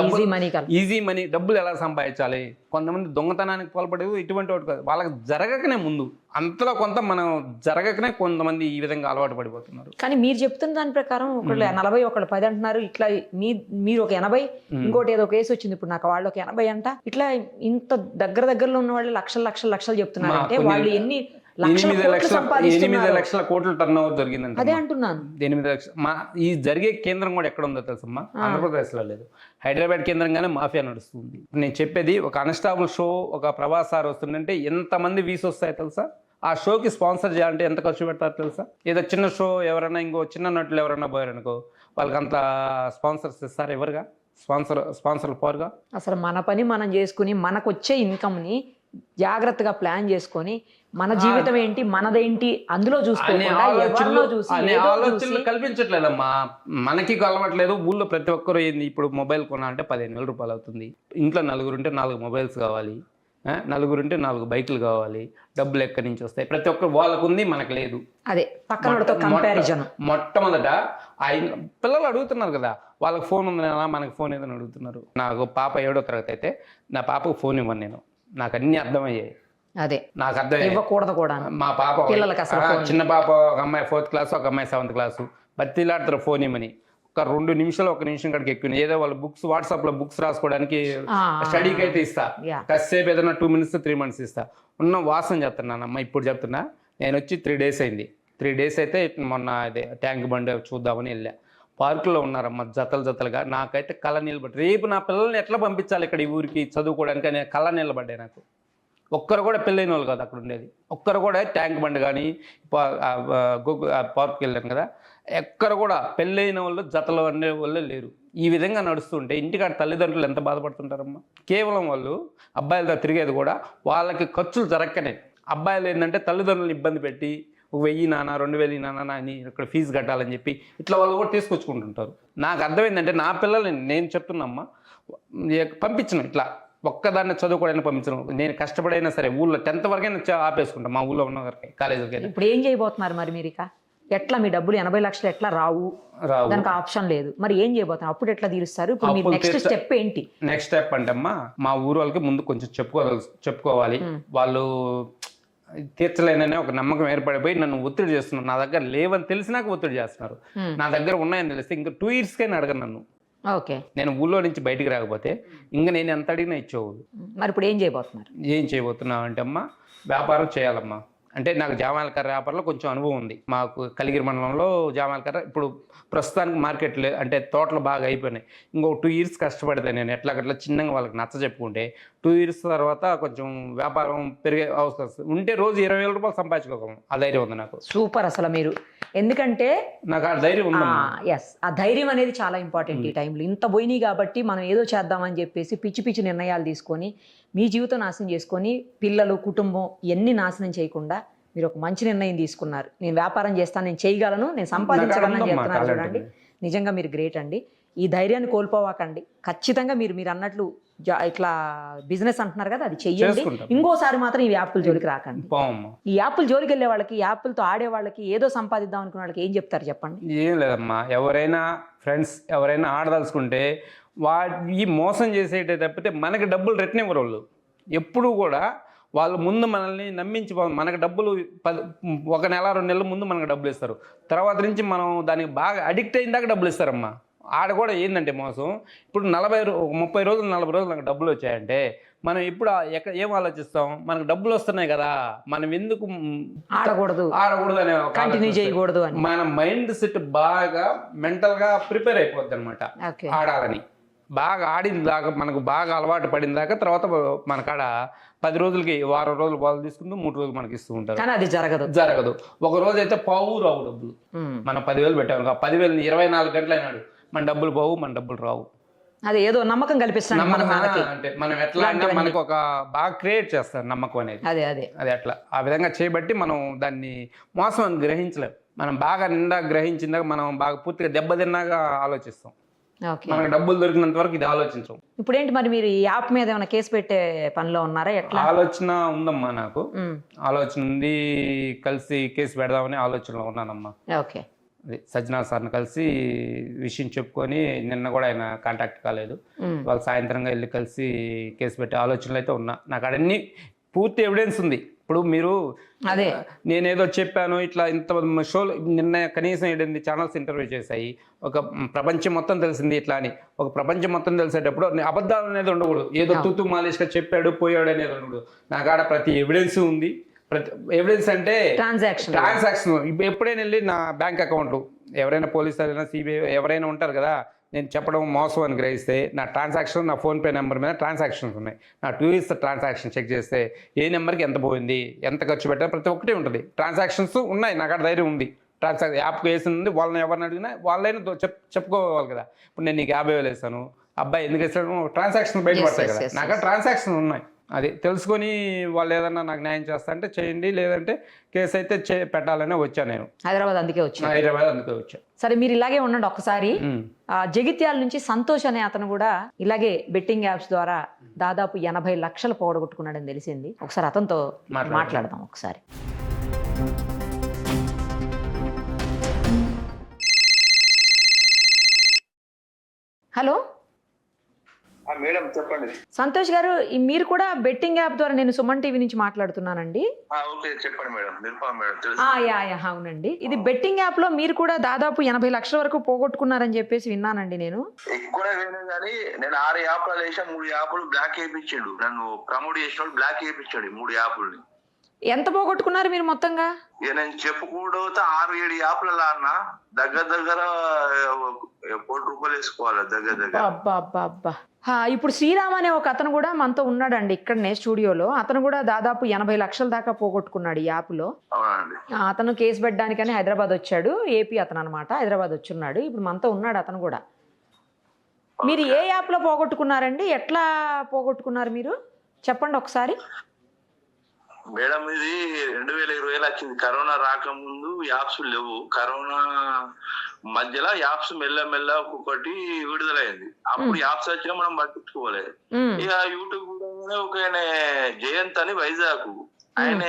ఈజీ మనీ, డబ్బులు ఎలా సంపాదించాలి? కొంతమంది దొంగతనానికి పాల్పడేది ఇటువంటి వాటి కాదు, వాళ్ళకి జరగకనే ముందు అంతలో కొంత మనం జరగకనే కొంతమంది ఈ విధంగా అలవాటు పడిపోతున్నారు. కానీ మీరు చెప్తున్న దాని ప్రకారం ఒకళ్ళు 40 ఒకళ్ళు 10 అంటున్నారు. ఇట్లా మీరు ఒక 80, ఇంకోటి ఏదో కేసు వచ్చింది ఇప్పుడు నాకు, వాళ్ళు ఒక 80 అంట. ఇట్లా ఇంత దగ్గరలో ఉన్న వాళ్ళు లక్షలు చెప్తున్నారు అంటే వాళ్ళు ఎన్ని 8 లక్షల కోట్ల టర్న్ ఓవర్ జరిగిందంటే, అదే అంటున్నాను. 8 లక్షలు. ఈ జరిగే కేంద్రం కూడా ఎక్కడ ఉందో తెలుసమ్మా? ఆంధ్రప్రదేశ్లో లేదు, హైదరాబాద్ కేంద్రంగానే మాఫియా నడుస్తుంది. నేను చెప్పేది, ఒక కానిస్టేబుల్ షో, ఒక ప్రభాస్ వస్తుందంటే ఎంతమంది వీస్ వస్తాయో తెలుసా? ఆ షోకి స్పాన్సర్ చేయాలంటే ఎంత ఖర్చు పెడతారో తెలుసా? ఏదో చిన్న షో ఎవరైనా ఇంకో చిన్న నటులు ఎవరైనా పోయారనుకో, వాళ్ళకి అంత స్పాన్సర్స్ ఇస్తారు ఎవరుగా? స్పాన్సర్లు పోరుగా. అసలు మన పని మనం చేసుకుని మనకు వచ్చే ఇన్కమ్ని జాగ్రత్తగా ప్లాన్ చేసుకొని మన జీవితం ఏంటి, మనదేంటి అందులో ఆలోచనలు కల్పించట్లేదమ్మా. మనకి అలవాట్లేదు. ఊళ్ళో ప్రతి ఒక్కరు ఏంది, ఇప్పుడు మొబైల్ కొనాలంటే 15,000 రూపాయలు అవుతుంది. ఇంట్లో 4 ఉంటే 4 మొబైల్స్ కావాలి, 4 ఉంటే 4 బైకులు కావాలి. డబ్బులు ఎక్కడి నుంచి వస్తాయి? ప్రతి ఒక్కరు వాళ్ళకు ఉంది, మనకు లేదు. అదే పక్కన కంపారిజన్. మొట్టమొదట పిల్లలు అడుగుతున్నారు కదా, వాళ్ళకి ఫోన్ ఉంది, మనకు ఫోన్ ఏదని అడుగుతున్నారు. నాకు పాప 7వ తరగతి అయితే నా పాపకు ఫోన్ ఇవ్వను నేను, నాకు అన్ని అర్థమయ్యాయి. అదే నాకు అర్థం ఇవ్వకూడదు కూడా. మా పాప చిన్న పాప, ఒక అమ్మాయి 4th క్లాస్, ఒక అమ్మాయి 7th క్లాసు, బతిలాడుతారు ఫోన్ ఇవ్వమని. ఒక 2 నిమిషాలు, 1 నిమిషం కాడికి ఎక్కువ. ఏదో వాళ్ళు బుక్స్, వాట్సాప్లో బుక్స్ రాసుకోవడానికి స్టడీకి అయితే ఇస్తా, కాసేపు ఏదైనా 2 minutes 3 minutes ఇస్తా. ఉన్న వాసన చెప్తున్నానమ్మా, ఇప్పుడు చెప్తున్నా. నేను వచ్చి 3 days అయింది. 3 days అయితే మొన్న అదే ట్యాంక్ బండి చూద్దామని వెళ్ళా. పార్కులో ఉన్నారమ్మా జతలుగా. నాకైతే కళ్ళ నిలబడి, రేపు నా పిల్లల్ని ఎట్లా పంపించాలి ఇక్కడ ఈ ఊరికి చదువుకోవడానికి అని కళ్ళ నిలబడ్డాయి నాకు. ఒక్కరు కూడా పెళ్ళైన వాళ్ళు కాదు అక్కడ ఉండేది. ఒక్కరు కూడా ట్యాంక్ బండి కానీ పార్క్కి వెళ్ళాను కదా, ఎక్కరు కూడా పెళ్ళైన వాళ్ళు జతలు అనే వాళ్ళు లేరు. ఈ విధంగా నడుస్తుంటే ఇంటికాడ తల్లిదండ్రులు ఎంత బాధపడుతుంటారమ్మా. కేవలం వాళ్ళు అబ్బాయిలతో తిరిగేది కూడా వాళ్ళకి ఖర్చులు జరగకనే. అబ్బాయిలు ఏంటంటే తల్లిదండ్రులను ఇబ్బంది పెట్టి 1000 నాన్న 2000 నాన్న అని ఇక్కడ ఫీజు కట్టాలని చెప్పి ఇట్లా వాళ్ళు కూడా తీసుకొచ్చుకుంటుంటారు. నాకు అర్థమైందంటే నా పిల్లల్ని నేను చెప్తున్నామ్మా, పంపించను ఇట్లా ఒక్కదాన్ని చదువుకోవడానికి పంపించను. నేను కష్టపడైనా సరే ఊళ్ళో 10th వరకైనా ఆపేసుకుంటాను, మా ఊళ్ళో ఉన్న వరకు కాలేజీకి. ఇప్పుడు ఏం చేయబోతున్నారు మరి మీరు? ఇక ఎట్లా మీ డబ్బులు 80 లక్షలు ఎట్లా రావు? దానికి ఆప్షన్ లేదు. మరి ఏం చేయబోతున్నారు? అప్పుడు ఎట్లా తీరుస్తారు? ఇప్పుడు మీ నెక్స్ట్ స్టెప్ ఏంటి? నెక్స్ట్ స్టెప్ అంటే అమ్మా, మా ఊరు వాళ్ళకి ముందు కొంచెం చెప్పుకోవాలి. వాళ్ళు తీర్చలేననే ఒక నమ్మకం ఏర్పడిపోయి నన్ను ఒత్తిడి చేస్తున్నారు. నా దగ్గర లేవని తెలిసినాక ఒత్తిడి చేస్తున్నారు. నా దగ్గర ఉన్నాయని తెలిస్తే ఇంకా 2 yearsకైనా అడగను నన్ను. ఓకే, నేను ఊళ్ళో నుంచి బయటికి రాకపోతే ఇంకా నేను ఎంత అడిగినా ఇచ్చేవాళ్ళు. మరి ఇప్పుడు ఏం చేయబోతున్నారు? ఏం చేయబోతున్నావు అంటే అమ్మా, వ్యాపారం చేయాలమ్మా. అంటే నాకు జామాయిలకర్ర వ్యాపారంలో కొంచెం అనుభవం ఉంది. మాకు కలిగిరి మండలంలో జామాయిలకర్ర ఇప్పుడు ప్రస్తుతానికి మార్కెట్ అంటే తోటలు బాగా అయిపోయినాయి. ఇంకో 2 years కష్టపడితే నేను ఎట్లాగట్లా చిన్నగా వాళ్ళకి నచ్చ చెప్పుకుంటే 2 years తర్వాత కొంచెం వ్యాపారం పెరిగే అవకాశం ఉంటే రోజు 20,000 రూపాయలు సంపాదించుకోగలను. ఆ ధైర్యం ఉంది నాకు. సూపర్ అసలు మీరు. ఎందుకంటే నాకు ఆ ధైర్యం ఉంది. ఎస్, ఆ ధైర్యం అనేది చాలా ఇంపార్టెంట్ ఈ టైంలో. ఇంత పోయినాయి కాబట్టి మనం ఏదో చేద్దామని చెప్పేసి పిచ్చి నిర్ణయాలు తీసుకొని మీ జీవితం నాశనం చేసుకొని పిల్లలు, కుటుంబం ఇవన్నీ నాశనం చేయకుండా మీరు ఒక మంచి నిర్ణయం తీసుకున్నారు. నేను వ్యాపారం చేస్తాను, నేను చేయగలను, నేను సంపాదించగలను చెప్తున్నారు. చూడండి, నిజంగా మీరు గ్రేట్ అండి. ఈ ధైర్యాన్ని కోల్పోవాకండి. ఖచ్చితంగా మీరు అన్నట్లు ఇట్లా బిజినెస్ అంటున్నారు కదా, అది చెయ్యండి. ఇంకోసారి మాత్రం ఈ యాప్ల జోలికి రాకండి. ఈ యాప్ల జోలికి వెళ్ళే వాళ్ళకి, యాప్లతో ఆడే వాళ్ళకి, ఏదో సంపాదిద్దాం అనుకున్న వాళ్ళకి ఏం చెప్తారు చెప్పండి? ఏం లేదమ్మా, ఎవరైనా ఫ్రెండ్స్ ఎవరైనా ఆడదలుచుకుంటే ఈ మోసం చేసేటే తప్పితే మనకి డబ్బులు రిటర్న్ ఇవ్వరు వాళ్ళు. ఎప్పుడు కూడా వాళ్ళు ముందు మనల్ని నమ్మించి మనకు డబ్బులు 1 నెల 2 నెలల ముందు మనకు డబ్బులు ఇస్తారు. తర్వాత నుంచి మనం దానికి బాగా అడిక్ట్ అయిన దాకా డబ్బులు ఇస్తారమ్మా. ఆడ కూడా ఏంటంటే మోసం. ఇప్పుడు 30 రోజులు 40 రోజులు నాకు డబ్బులు వచ్చాయంటే మనం ఇప్పుడు ఏం ఆలోచిస్తాం? మనకు డబ్బులు వస్తున్నాయి కదా, మనం ఎందుకు ఆడకూడదు అనే కంటిన్యూ చేయకూడదు అని మన మైండ్ సెట్ బాగా మెంటల్గా ప్రిపేర్ అయిపోద్ది అనమాట. ఆడాలని బాగా ఆడిన దాకా, మనకు బాగా అలవాటు పడిన దాకా, తర్వాత మన కాడ 10 రోజులకి, వారం రోజులు వాళ్ళు తీసుకుంటూ 3 రోజులు మనకి ఇస్తూ ఉంటారు. కానీ అది జరగదు. ఒక రోజు అయితే రావు డబ్బులు. మనం 10,000 పెట్టాము, 10,000 24 గంటలు అయినాడు, మన డబ్బులు పోవు, మన డబ్బులు రావు. అది ఏదో నమ్మకం కల్పిస్తాను అంటే మనం ఎట్లా అంటే మనకు ఒక బాగా క్రియేట్ చేస్తారు నమ్మకం అనేది. అది అట్లా ఆ విధంగా చేయబట్టి మనం దాన్ని మోసం అని గ్రహించలేం. మనం బాగా నిండా గ్రహించిందాక, మనం బాగా పూర్తిగా దెబ్బతిన్నాక ఆలోచిస్తాం. ఓకే. మనకు డబ్బులు దొరికినంత వరకు ఇది ఆలోచించం. ఇప్పుడు ఏంటి మరి మీరు ఈ యాప్ మీద ఏమైనా కేసు పెట్టే పనిలో ఉన్నారా ఎట్లా? ఆలోచన ఉందమ్మా నాకు. ఉమ్, ఆలోచన ఉంది, కలిసి కేసు పెడదామని ఆలోచనలో ఉన్నానమ్మా. ఓకే. అది సజ్జనా సార్ని కలిసి విషయం చెప్పుకొని, నిన్న కూడా ఆయన కాంటాక్ట్ కాలేదు. ఉమ్, వాళ్ళు సాయంత్రంగా వెళ్ళి కలిసి కేసు పెట్టే ఆలోచనలు అయితే ఉన్నా. నాకు అన్ని పూర్తి ఎవిడెన్స్ ఉంది. ఇప్పుడు మీరు అదే. నేనేదో చెప్పాను ఇట్లా ఇంత షోలు నిన్న కనీసం 8 ఛానల్స్ ఇంటర్వ్యూ చేశాయి. ఒక ప్రపంచం మొత్తం తెలిసింది ఇట్లా అని. ఒక ప్రపంచం మొత్తం తెలిసేటప్పుడు అబద్ధాలు అనేది ఉండకూడదు. ఏదో తూతూ మాలిష్గా చెప్పాడు పోయాడు అనేది ఉండకూడదు. నాకు ఆడ ప్రతి ఎవిడెన్స్ ఉంది. ఎవిడెన్స్ అంటే ట్రాన్సాక్షన్. ఇప్పుడు ఎప్పుడైనా వెళ్ళి నా బ్యాంక్ అకౌంట్ ఎవరైనా పోలీసు అయినా సిబిఐ ఎవరైనా ఉంటారు కదా, నేను చెప్పడం మోసం అని గ్రహిస్తే నా ట్రాన్సాక్షన్, నా ఫోన్పే నెంబర్ మీద ట్రాన్సాక్షన్స్ ఉన్నాయి. నా 2 years ట్రాన్సాక్షన్ చెక్ చేస్తే ఏ నెంబర్కి ఎంత పోయింది, ఎంత ఖర్చు పెట్టారు, ప్రతి ఒక్కటి ఉంటుంది. ట్రాన్సాక్షన్స్ ఉన్నాయి, నాకు అక్కడ ధైర్యం ఉంది. ట్రాన్సాక్షన్ యాప్కి వేసింది, వాళ్ళని ఎవరిని అడిగినా వాళ్ళైనా చెప్పుకోవాలి కదా. ఇప్పుడు నేను నీకు 50,000 వేసాను, అబ్బాయి ఎందుకు వేసాను, ట్రాన్సాక్షన్ బయటపడతాయి కదా. నాకు ట్రాన్సాక్షన్ ఉన్నాయి. అది తెలుసుకొని వాళ్ళు ఏదన్నా నాకు న్యాయం చేస్తా అంటే చేయండి, లేదంటే కేసు అయితే పెట్టాలనే వచ్చాను నేను హైదరాబాద్. అందుకే వచ్చా. సరే, మీరు ఇలాగే ఉండండి. ఒకసారి జగిత్యాల నుంచి సంతోష్ అనే అతను కూడా ఇలాగే బెట్టింగ్ యాప్స్ ద్వారా దాదాపు 80 లక్షలు పోగొట్టుకున్నాడని తెలిసింది. ఒకసారి అతనితో మాట్లాడదాం ఒకసారి. హలో మేడం, చెప్పండి. సంతోష్ గారు, మీరు కూడా బెట్టింగ్ యాప్ ద్వారా, నేను సుమన్ టీవీ నుంచి మాట్లాడుతున్నానండి. ఓకే, చెప్పండి మేడం. నిరుపమ మేడం, తెలుసు. అవునండి. ఇది బెట్టింగ్ యాప్ లో మీరు కూడా దాదాపు 80 లక్షల వరకు పోగొట్టుకున్నారని చెప్పేసి విన్నానండి నేను. ఎక్కువ వేయను కానీ నేను 6 యాప్లు వేసా. 3 యాప్లు బ్లాక్ చేయించాడు. నన్ను ప్రమోట్ చేసినోడు బ్లాక్ చేయించాడు 3 యాప్లని. ఎంత పోగొట్టుకున్నారు మీరు మొత్తంగా? ఇక నేను చెప్పుకుంటూ 6-7 యాప్లలో అన్న దగ్గర 1 కోటి రూపాయలు వేసుకోవాలి దగ్గర. అబ్బా. ఇప్పుడు శ్రీరామ్ అనే ఒక అతను కూడా మనతో ఉన్నాడండి ఇక్కడనే స్టూడియోలో. అతను కూడా దాదాపు 80 లక్షల దాకా పోగొట్టుకున్నాడు ఈ యాప్ లో. అవునండి. అతను కేసు పెట్టడానికని హైదరాబాద్ వచ్చాడు. ఏపీ అతను అనమాట, హైదరాబాద్ వచ్చున్నాడు. ఇప్పుడు మనతో ఉన్నాడు అతను కూడా. మీరు ఏ యాప్ లో పోగొట్టుకున్నారండి, ఎట్లా పోగొట్టుకున్నారు మీరు చెప్పండి ఒకసారి. మేడం, ఇది 2020 వచ్చింది. కరోనా రాకముందు యాప్స్ లేవు. కరోనా మధ్యలో యాప్స్ మెల్ల ఒక్కొక్కటి విడుదలైంది. అప్పుడు యాప్స్ వచ్చినా మనం పట్టించుకోలేదు. ఇక యూట్యూబ్ కూడా ఒక జయంత్ అని వైజాగ్, ఆయన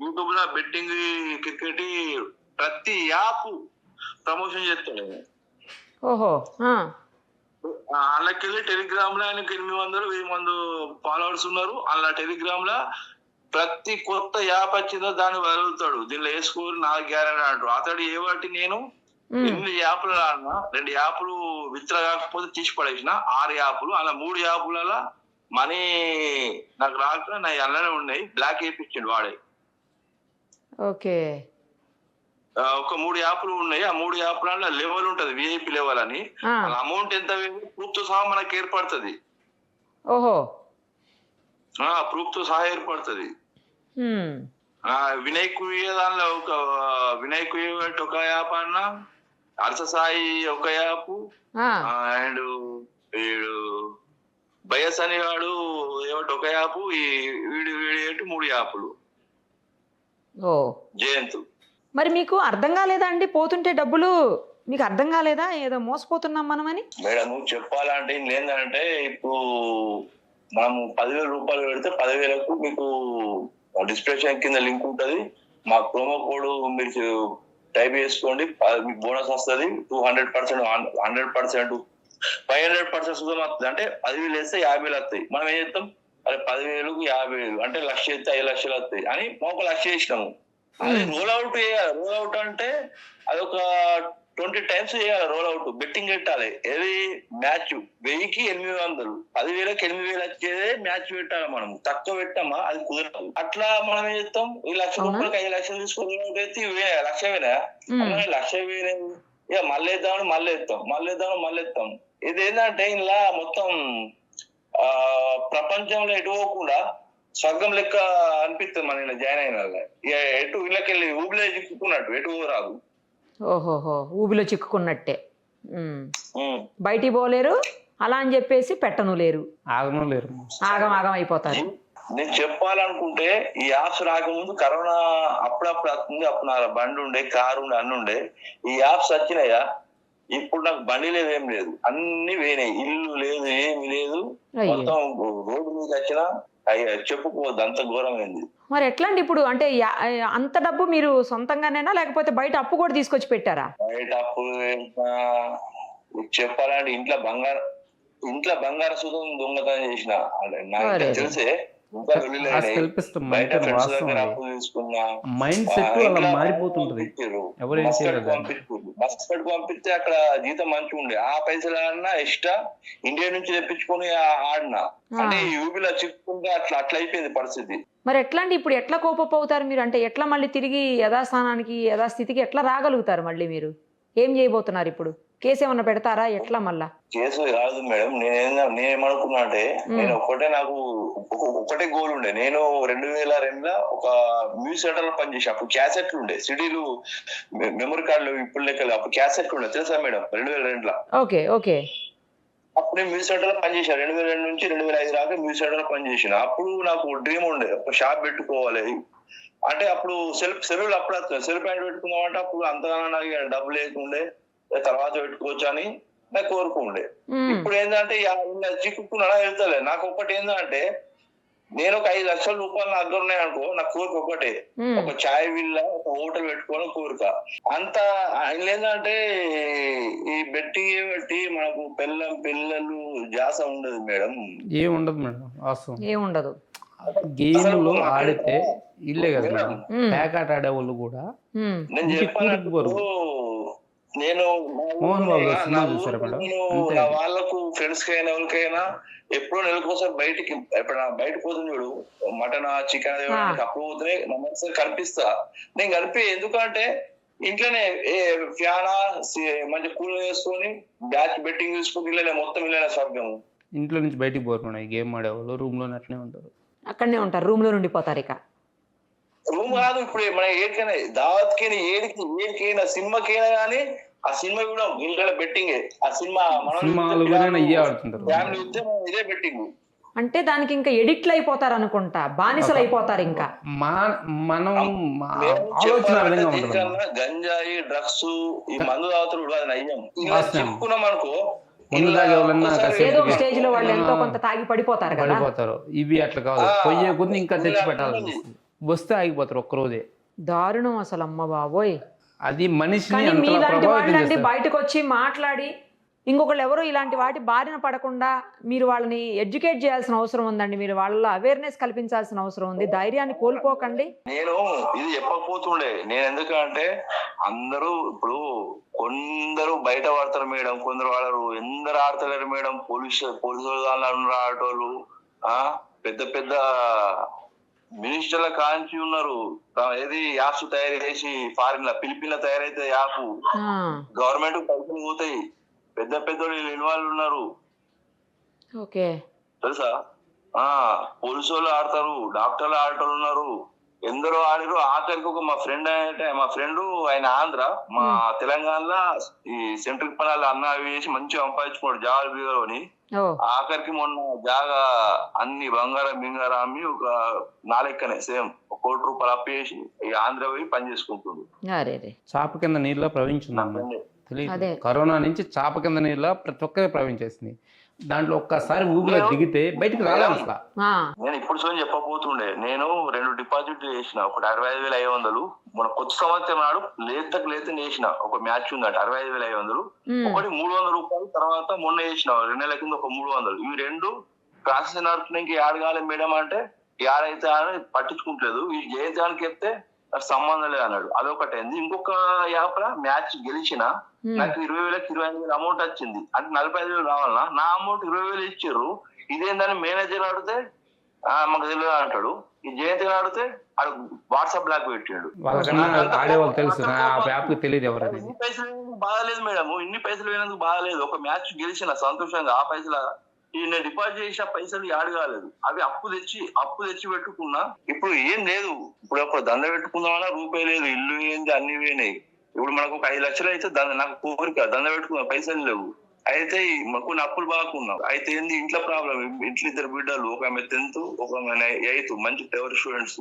యూట్యూబ్ లో బెట్టింగ్, క్రికెట్ ప్రతి యాప్ ప్రమోషన్ చేస్తాడు. ఓహో. అందులోకెళ్ళి టెలిగ్రామ్ లో ఆయనకి 800-1000 ఫాలోవర్స్ ఉన్నారు. అలా టెలిగ్రామ్ లో ప్రతి కొత్త యాప్ వచ్చిందో దాన్ని వదులుతాడు. దీనిలో వేసుకోరు, నాకు గ్యారెంటీ అంటాడు. అతడు ఏ వాటి నేను 8 యాప్లు ఆడినా, 2 యాప్లు విత్డ్రా కాకపోతే తీసి పడేసిన. 6 యాప్లు, అలా 3 యాప్లలో మనీ నాకు రాక నా అలానే ఉన్నాయి. బ్లాక్ వేయించాడు వాడే. ఓకే. ఒక 3 యాప్లు ఉన్నాయి. ఆ 3 యాప్లలో లెవెల్ ఉంటది, విఐపి లెవెల్ అని. అమౌంట్ ఎంత ప్రూఫ్ తో సహా మనకి ఏర్పడుతుంది. ఓహో. ప్రూఫ్ తో సహా ఏర్పడుతుంది. వినాయక్ దానిలో ఒక వినాయక్ ఒక యాప్ అన్న, అరస సాయి ఒక యాప్, అండ్ వీడు బయస్ అని వాడు ఏమిటి ఒక యాప్, వీడు 3 యాప్లు. జయంత్. మరి మీకు అర్థం కాలేదా అండి పోతుంటే డబ్బులు? మీకు అర్థం కాలేదా ఏదో మోసపోతున్నాం మనమని? మేడం, చెప్పాలంటే ఏంటంటే ఇప్పుడు మనం 10,000 రూపాయలు పెడితే 10,000కు మీకు డిస్క్రిప్షన్ కింద లింక్ ఉంటుంది. మా ప్రోమో కోడ్ మీరు టైప్ చేసుకోండి, మీకు బోనస్ వస్తుంది. 200%, 100%, 500% సుధం వస్తుంది. అంటే 10,000 వేస్తే 50,000 వస్తాయి. మనం ఏం చేస్తాం, అదే 10,000కు 50,000 అంటే 1,00,000 వేస్తే 5 లక్షలు వస్తాయి అని మనం 1,00,000 వేసినాము. అది రోల్ అవుట్ చేయాలి. రోల్ అవుట్ అంటే అదొక 20 times చేయాలి. రోల్ అవుట్ బెట్టింగ్ పెట్టాలి. ఏది మ్యాచ్ 1000కి 800, 10,000కి 8,000 వచ్చేదే మ్యాచ్ పెట్టాలి. మనం తక్కువ పెట్టామా అది కుదరదు. అట్లా మనం ఏం చేస్తాం, ఈ 1,00,000 రూపాయలకి 5 లక్షలు తీసుకొని 1,00,000 వేనా, 1,00,000 వేనే ఇక మళ్ళీ వేద్దామని మళ్ళీ వేద్దాం. ఇది ఏంటంటే ఇలా మొత్తం ప్రపంచంలో ఎటు పోకుండా స్వర్గం లెక్క అనిపిస్తుంది మన జాయిన్ అయిన వాళ్ళ. ఇక ఎటు ఇళ్ళకెళ్ళి ఊబిలో చిక్కుకున్నట్టు ఎటు రాదు. ఓహోహో, ఊబిలో చిక్కుకున్నట్టే. బయటికి పోలేరు, అలా అని చెప్పేసి పెట్టను లేరు, ఆగం అయిపోతారు. నేను చెప్పాలనుకుంటే ఈ యాప్స్ రాకముందు కరోనా అప్పుడప్పుడు వస్తుంది. అప్పుడు నా బండి ఉండే, కారు ఉండే, అన్ని ఉండే. ఈ యాప్స్ వచ్చినాయా ఇప్పుడు నాకు బండి లేదు, ఏం లేదు, అన్ని పోయినాయి. ఇల్లు లేదు, ఏమి లేదు. అయ్యో. మొత్తం రోడ్డు మీద వచ్చినా చెప్పుకోవద్దు, అంత ఘోరమైంది. మరి ఎట్లా అండి ఇప్పుడు? అంటే అంత డబ్బు మీరు సొంతంగానేనా లేకపోతే బయట అప్పు కూడా తీసుకొచ్చి పెట్టారా? బయట అప్పులు చెప్పాలంటే ఇంట్లో బంగారు సుతం దొంగతనం చేసిన. అంటే నాకు అరే. తెలిసే ఇంకా వెళ్ళలేని కల్పిస్తాం బయట అంటే ఫ్రెండ్స్ వాస్తవం దగ్గర అది. అప్పు తీసుకున్నా. మైండ్ సెట్ అలా మారిపోతుంటది. ఎవరు ఏం చేయలేదు దాన్ని. మస్కట్ పంపిస్తే అక్కడ జీతం మంచిగా ఉండే, ఆ పైసలు ఆడినా ఎక్స్ట్రా ఇండియా నుంచి తెప్పించుకొని ఆడినా. అంటే యూపీలో చిక్కుకుంటే అట్లా అయిపోయింది పరిస్థితి. మరి ఎట్లా అండి ఇప్పుడు? ఎట్లా కోపప్ అవుతారు మీరు? అంటే ఎట్లా మళ్ళీ తిరిగి యథాస్థానానికి యథాస్థితికి ఎట్లా రాగలుగుతారు మళ్ళీ మీరు? ఏం చేయబోతున్నారు ఇప్పుడు? కేసు ఏమన్నా పెడతారా? ఎట్లా మళ్ళా? కేసు కాదు మేడం, నేనేమనుకున్నా అంటే నేను ఒకటే గోల్ ఉండే. నేను 2002లో ఒక మ్యూజిక్ సెంటర్ లో పనిచేసి, అప్పుడు క్యాసెట్లు ఉండే, సిడీలు, మెమరీ కార్డులు ఇప్పుడు లెక్కలు, అప్పుడు క్యాసెట్లు ఉండే, తెలుసా మేడం? 2002లో. Okay okay. అప్పుడు నేను మ్యూజిక్ సెంటర్ లో పనిచేసాను. 2002 నుంచి 2005 దాకా మ్యూజిక్ సెంటర్ లో పనిచేసిన. అప్పుడు నాకు డ్రీమ్ ఉండే, ఒక షాప్ పెట్టుకోవాలి. అంటే అప్పుడు సెలవులు అప్పుడు సెల్ఫ్ హ్యాండ్ పెట్టుకుందాం అంటే అప్పుడు అంతగా నాకు డబ్బు లేకుండే, తర్వాత పెట్టుకోవచ్చు అని నాకు కోరుకుండే. ఇప్పుడు ఏంటంటే చిక్కుకున్నా వెళ్తలే. నాకు ఒకటి ఏంటంటే, నేను ఒక 5 లక్షల రూపాయలు నా దగ్గర ఉన్నాయి అనుకో, నా కోరిక ఒకటే, ఒక చాయ్ విల్ల, ఒక హోటల్ పెట్టుకోవాలని కోరిక. అంత ఏంటంటే ఈ బెట్టి మనకు పిల్లలు జాస ఉండదు మేడం. ఏం ఉండదు మేడం, వాస్తవం ఏముండదు. గేమ్లో ఆడితే ఇల్లే కదా మేడం. ప్యాకాట్ ఆడే వాళ్ళు కూడా నేను చెప్పాను. నేను మోహన్ బాబు సినిమా చూసారా మేడం? నా వాళ్ళకు ఫ్రెండ్స్ కైనా ఎవరికైనా ఎప్పుడో నెలకోసారి బయటికి బయటకు పోతుంది చూడు, మటన్ చికెన్ అప్పుడు పోతే నమ్మకం కనిపిస్తా. నేను కలిపి ఎందుకంటే ఇంట్లోనే ఫ్యానా మంచి కూల్ వేసుకొని బ్యాచ్ బెట్టింగ్ చూసుకుని ఇళ్ళనే మొత్తం ఇళ్ళనే స్వర్గం. ఇంట్లో నుంచి బయటికి పోతున్నాయి గేమ్ ఆడేవాళ్ళు, రూమ్ లోనే అట్లనే ఉంటారు, అక్కడనే ఉంటారు, రూమ్ లో ఉండిపోతారు. ఇక రూమ్ కాదు, ఇప్పుడు మన ఏడికైనా దావత్కైనా ఏడికైనా సినిమాకైనా కానీ ఆ సినిమా కూడా ఇంట్లో బెట్టింగ్. ఆ సినిమా ఫ్యామిలీ ఇదే బెట్టింగ్. అంటే దానికి ఇంకా ఎడిక్ట్లు అయిపోతారు అనుకుంటా, బానిసలు అయిపోతారు. ఇంకా మనం ఆలోచన గంజాయి, డ్రగ్స్, ఈ మందు తాగుతారు అది నయ్యం. ఇలా చెప్పుకున్నాం అనుకో, ఏదో ఒక స్టేజ్ లో వాళ్ళు ఎంతో కొంత తాగి పడిపోతారు. ఇవి అట్లా కాదు, పొయ్యే కొద్ది ఇంకా తెచ్చి పెట్టాలి, వస్తే ఆగిపోతారు ఒక్కరోజే. దారుణం అసలు, అమ్మ బాబోయ్. అది మనిషి. మీలాంటి వాళ్ళండి బయటకు వచ్చి మాట్లాడి ఇంకొకళ్ళు ఎవరు ఇలాంటి వాటి బారిన పడకుండా మీరు వాళ్ళని ఎడ్యుకేట్ చేయాల్సిన అవసరం ఉందండి. మీరు వాళ్ళలో అవేర్నెస్ కల్పించాల్సిన అవసరం ఉంది. ధైర్యాన్ని కోల్పోకండి. నేను ఇది చెప్పకపోతుండే. నేను ఎందుకంటే అందరూ ఇప్పుడు కొందరు బయట పడతారు మేడం, కొందరు వాడరు, ఎందరు ఆడతలేరు మేడం. పోలీసులు ఆడేటోళ్ళు, పెద్ద పెద్ద మినిస్టర్ల కాంచి ఉన్నారు. ఏది యాప్స్ తయారు చేసి ఫారిన్ లా ఫిలిపిన్ల తయారైతే యాప్ గవర్నమెంట్ పైసలు పోతాయి. పెద్ద పెద్ద ఇన్వాల్వ్ ఉన్నారు, తెలుసా? పోలీసు వాళ్ళు ఆడతారు, డాక్టర్లు ఆడటోళ్ళు ఉన్నారు, ఎందరో ఆడిరు. ఆఖరికి ఒక మా ఫ్రెండ్ ఆయన ఆంధ్ర, మా తెలంగాణలో ఈ సెంట్రల్ పనాలు అన్న అవి చేసి మంచిగా సంపాదించుకున్నాడు జాబ్ బీగర్ అని. ఆఖరికి మొన్న జాగా అన్ని బంగారం అమ్మి ఒక నాలెక్కనే సేమ్ 1 కోటి రూపాయలు అప్పు చేసి ఈ ఆంధ్ర పోయి పని చేసుకుంటుంది. చాప కింద నీళ్ళలో ప్రవహించున్నాం తెలియదు. కరోనా నుంచి చాప కింద నీళ్ళ ప్రతి ఒక్కరి ప్రవహించేసింది. దాంట్లో ఒక్కసారి ఊపిలో దిగితే బయటకు రాలేము అసలు. నేను ఇప్పుడు సో చెప్పబోతుండే, నేను 2 డిపాజిట్లు చేసిన. ఒకటి 65,500 మన కొత్త సంవత్సరం నాడు లేత చేసిన. ఒక మ్యాచ్ ఉందంట 65,500, ఒకటి 300 రూపాయలు. తర్వాత మొన్న చేసిన 2 నెలల కింద ఒక 300. ఇవి 2 ప్రాసెస్ నడుపుతున్నాయి. ఏడగాలి మేడం అంటే ఏడైతే అని పట్టించుకుంటలేదు. ఈ జయంతానికి చెప్తే నాకు సంబంధం లేదు అన్నాడు. అదొకటి అయింది. ఇంకొక యాప్ మ్యాచ్ గెలిచిన నాకు 20,000 25,000 అమౌంట్ వచ్చింది. అంటే 45,000 రావాలన్నా, నా అమౌంట్ 20,000 ఇచ్చారు. ఇదేందని మేనేజర్ అడిగితే మాకు తెలియదు అంటాడు. ఈ జయంతి అడిగితే ఆడు వాట్సాప్ బ్లాక్ పెట్టాడు. బాధలేదు మేడం, ఇన్ని పైసలు పోయినందుకు బాధలేదు. ఒక మ్యాచ్ గెలిచిన సంతోషంగా ఆ పైసలు నేను డిపాజిట్ చేసిన పైసలు యాడ్ కాలేదు. అవి అప్పు తెచ్చి పెట్టుకున్నా. ఇప్పుడు ఏం లేదు. ఇప్పుడు దండ పెట్టుకుందామన్నా రూపాయి లేదు. ఇల్లు ఏంది, అన్ని పోయినాయి. ఇప్పుడు మనకు ఒక 5 లక్షలు అయితే నాకు కోరిక దండ పెట్టుకున్నా, పైసలు లేవు. అయితే కొన్ని అప్పులు బాగున్నాం. అయితే ఏంది ఇంట్లో ప్రాబ్లం. ఇంట్లో 2 బిడ్డలు, ఒక ఆమె 10th, ఒక ఆమె 8th, మంచి ఫేవరెట్ స్టూడెంట్స్.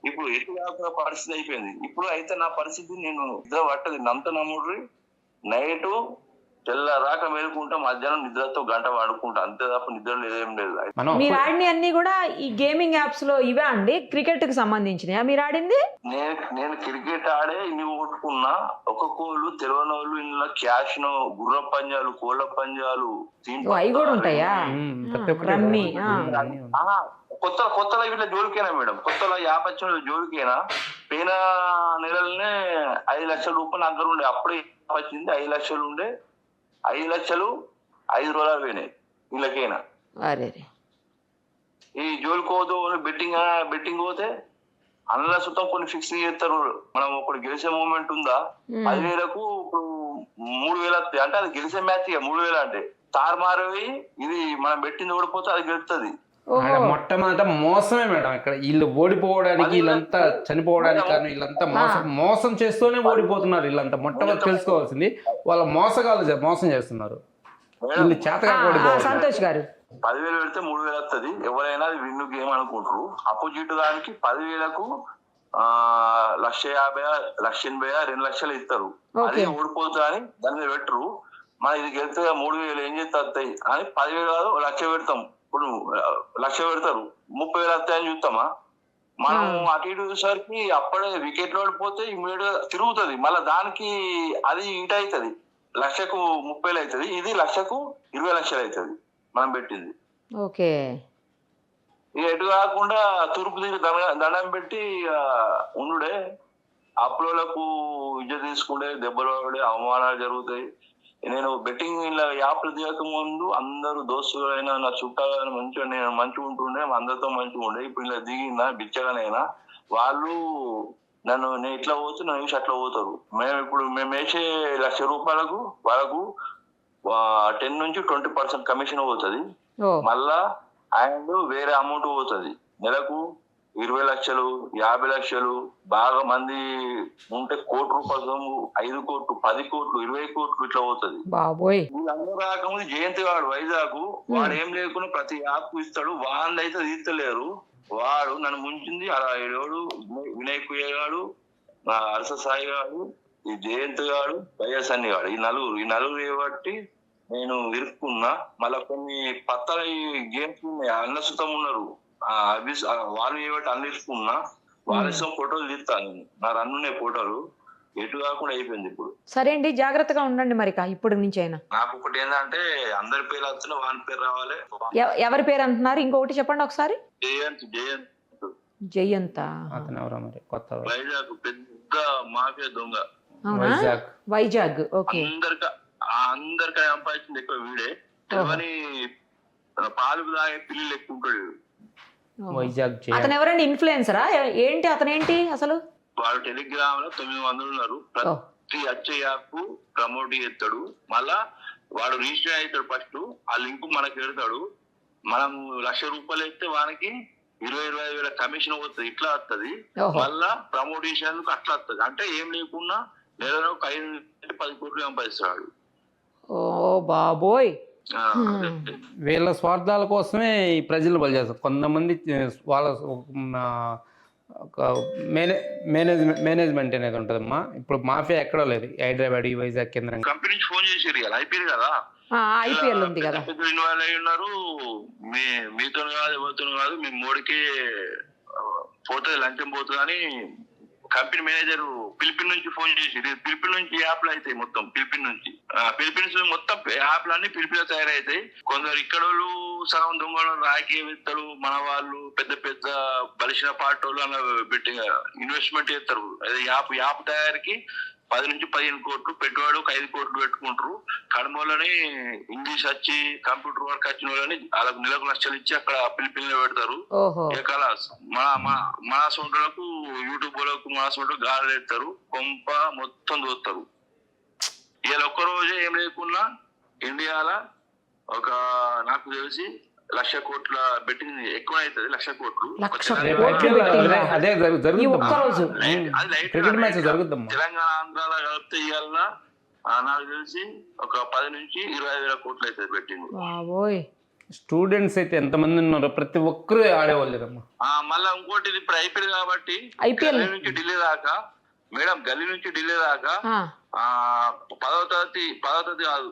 ఇప్పుడు ఎటు కాకుండా పరిస్థితి అయిపోయింది. ఇప్పుడు అయితే నా పరిస్థితి నేను ఇద్దరు పట్టది. అంత నమ్ముడ్రి నైట్ తెల్లరాక మేలుకుంటా, మధ్యాహ్నం నిద్రతో గంట పడుకుంటా, అంతే తప్ప నిద్ర లేదేం లేదు. మనం మీరు ఆడిన అన్ని కూడా ఈ గేమింగ్ యాప్స్ లో ఇవే అండి, క్రికెట్ కి సంబంధించినయా మీరు ఆడింది? నేను క్రికెట్ ఆడే ఇన్ని కొట్టుకున్నా, ఒక కోళ్ళు తెలియని వాళ్ళు ఇందులో క్యాష్ ను, గుర్ర పంజాలు, కోళ్ళ పంజాలు, ఓ, అవి కూడా ఉంటాయా? ప్రతి ఒక్కటి రమ్మీ, కొత్తలో ఇట్లా జోలికేనా మేడం? కొత్తలో యాపచ్చిన జోలికేనా? పోయిన నెలలనే 5 లక్షల రూపాయలు దగ్గర ఉండే, అప్పుడే వచ్చింది 5 లక్షలు ఉండే, 5 లక్షలు 5 రోజులు పోయినాయి వీళ్ళకైనా. అరే ఈ జోలికోదు బెట్టింగ్ పోతే అందులో సుతం కొన్ని ఫిక్స్ చేస్తారు. మనం ఒకటి గెలిచే మూమెంట్ ఉందా, 10,000కు ఇప్పుడు 3,000 వస్తాయి అంటే అది గెలిచే మ్యాచ్. ఇక 3,000 అంటే తారుమారవి, ఇది మనం పెట్టింది ఓడిపోతే అది గెలుస్తుంది. మొట్టమొదట మోసమే మేడం. ఇక్కడ వీళ్ళు ఓడిపోవడానికి, వీళ్ళంతా చనిపోవడానికి కారణం వీళ్ళంతా మోసం చేస్తూనే ఓడిపోతున్నారు. వీళ్ళంతా మొట్టమొదటి తెలుసుకోవాల్సింది, వాళ్ళ మోసం చేస్తున్నారు. వీళ్ళు సంతోష్ గారు 10,000 పెడితే 3,000 వస్తుంది. ఎవరైనా అది విన్ను గేమ్ అనుకుంటారు. అపోజిట్ దానికి 10,000కు 1,50,000, 1,80,000, 2 లక్షలు ఇస్తారు. అదే ఓడిపోతా అని దాని మీద పెట్టరు. మన ఇది గెలితే 3,000 ఏం చేస్తే వస్తాయి అని 10,000 కాదు 1,00,000 పెడతాం. ఇప్పుడు 1,00,000 పెడతారు, 30,000 వస్తాయని చూస్తామా? మనం అటు ఇటు చూసరికి అప్పుడే వికెట్ లో ఓడిపోతే ఇమీడియట్ గా తిరుగుతుంది. మళ్ళీ దానికి అది ఇటు అవుతుంది, 1,00,000కు 30,000 అవుతుంది. ఇది 1,00,000కు 20 లక్షలు అవుతుంది మనం పెట్టింది. ఓకే. ఇక ఎటు కాకుండా తూర్పు తిరిగి దండం పెట్టి ఉండుడే. అప్పులకు విద్య తీసుకుంటే దెబ్బలు పడే, అవమానాలు జరుగుతాయి. నేను బెట్టింగ్ యాప్లు దిగక ముందు అందరూ దోస్తులైనా, నా చుట్టాలని నేను మంచిగా ఉంటుండే, అందరితో మంచిగా ఉండే. ఇప్పుడు ఇలా దిగిన బిచ్చగానైనా వాళ్ళు నేను ఇట్లా పోతే నన్ను చూసి అట్లా పోతారు. మేము వేసే 1,00,000 రూపాయలకు వాళ్ళకు 10 నుంచి 20% కమిషన్ పోతుంది. మళ్ళా అండ్ వేరే అమౌంట్ పోతుంది. నెలకు 20 లక్షలు, 50 లక్షలు, బాగా మంది ఉంటే 1 కోటి రూపాయలు, 5 కోట్లు, 10 కోట్లు, 20 కోట్లు ఇట్లా పోతుంది. వీళ్ళందరూ రాకముందు జయంతి వాడు వైజాగ్, వాడు ఏం లేకుండా ప్రతి యాప్ ఇస్తాడు. వాడిని అయితే తీస్తలేరు. వాడు నన్ను ముంచింది అలా ఏడు, వినయ్ కుయ్య గాడు, అరస సాయి గాడు, ఈ జయంత్ గాడు, వైఎస్ అన్ని గాడు, ఈ నలుగురు ఏబట్టి నేను ఇరుక్కున్నా. మళ్ళా కొన్ని పత్తల గేమ్స్ ఉన్నాయి, అన్నసుతం ఉన్నారు, వాళ్ళు ఏబట్టి అన్ని ఇరుక్కున్నా. వాళ్ళ ఫోటోలు తీస్తాను, నా రన్నునే ఫోటోలు. ఎటు కాకుండా అయిపోయింది ఇప్పుడు. సరే అండి, జాగ్రత్తగా ఉండండి మరి ఇప్పుడు నుంచి అయినా. నాకు ఒకటి ఏంటంటే అందరి పేరు వస్తున్నా వాని పేరు రావాలి. ఎవరి పేరు అంటున్నారు? ఇంకొకటి చెప్పండి ఒకసారి. జయంత్ వైజాగ్ పెద్ద మాఫియా దొంగ. వైజాగ్. ఓకే. అందరికీ సంపాదించింది ఎక్కువ వీడే. కానీ పాలకు తాగే పిల్లలు ఎక్కువ ఉంటాడు. అతను ఎవరండి? ఇన్ఫ్లుయెన్సరా ఏంటి? అతనేంటి అసలు? వాడు టెలిగ్రామ్ లో 900 ఉన్నారు. ప్రతి వచ్చే యాప్ ప్రమోట్ చేస్తాడు. మళ్ళా వాడు రిజిస్టర్ అవుతాడు. ఫస్ట్ ఆ లింక్ మనకి పెడతాడు. మనం 1,00,000 రూపాయలు వేస్తే వానికి 20-25 వేల కమిషన్ పోతుంది. ఇట్లా వస్తుంది. మళ్ళా ప్రమోషన్ అట్లా వస్తుంది. అంటే ఏం లేకున్నా నెలలో 5-10 కోట్లు సంపాదిస్తాడు. ఓ బాబోయ్. వీళ్ళ స్వార్థాల కోసమే ఈ ప్రజలు బలి చేస్తారు. కొంతమంది వాళ్ళ ఒక మేనేజ్మెంట్ అనేది ఉంటుందమ్మా. ఇప్పుడు మాఫియా ఎక్కడో లేదు, హైదరాబాద్, వైజాగ్ కేంద్రం. కంపెనీ నుంచి ఫోన్ చేసి ఐపీఎల్ కదా, ఐపీఎల్ ఉంది కదా, ఇన్వాల్వ్ అయి ఉన్నారు. మీతో కాదు, ఎవరితో కాదు, మీ మోడీకి పోతుంది, లంచం పోతుంది అని కంపెనీ మేనేజర్ ఫిలిపిన్ నుంచి ఫోన్ చేసి, ఫిలిపిన్ నుంచి యాప్లు అవుతాయి మొత్తం. ఫిలిపిన్స్ మొత్తం యాప్లు అన్ని ఫిలిపిన్ లో తయారవుతాయి. కొందరు ఇక్కడ సగం దొంగలు రాజకీయ వేత్తలు, మన వాళ్ళు పెద్ద పెద్ద బలిసిన పార్టీ వాళ్ళు అలా పెట్టి ఇన్వెస్ట్మెంట్ చేస్తారు. అదే యాప్ తయారీకి 10 నుంచి 15 కోట్లు, పెట్టుబడి 5 కోట్లు పెట్టుకుంటారు. కడమలోని ఇంగ్లీష్ వచ్చి కంప్యూటర్ వర్క్ వచ్చిన వాళ్ళని వాళ్ళకు నెలకు 1 లక్షలు ఇచ్చి అక్కడ ఫిలిపిన్ లో పెడతారు. మన సొంటలకు, యూట్యూబ్ లకు మన సొంట గాలి ఎత్తారు, కొంప మొత్తం దోస్తారు. ఇవాళ ఒక్కరోజే ఏం లేకున్నా ఇండియాలో నాకు తెలిసి 1,00,000 కోట్ల బెట్టింగ్ ఎక్కువ అవుతుంది. 1,00,000 కోట్లు తెలంగాణ, ఆంధ్రాలో కలిపితే ఇవాళ నాకు తెలిసి ఒక 10 నుంచి 25 వేల కోట్లు అవుతుంది బెట్టింగ్. స్టూడెంట్స్ అయితే ఎంతమంది ఉన్నారో ప్రతి ఒక్కరు ఆడేవాళ్ళు. మళ్ళీ ఇంకోటి ఇప్పుడు ఐపీఎల్ కాబట్టి ఐపీఎల్ నుంచి ఢిల్లీ దాకా మేడం గల్లీ నుంచి ఢిల్లీ దాకా ఆ, 10వ తరగతి కాదు,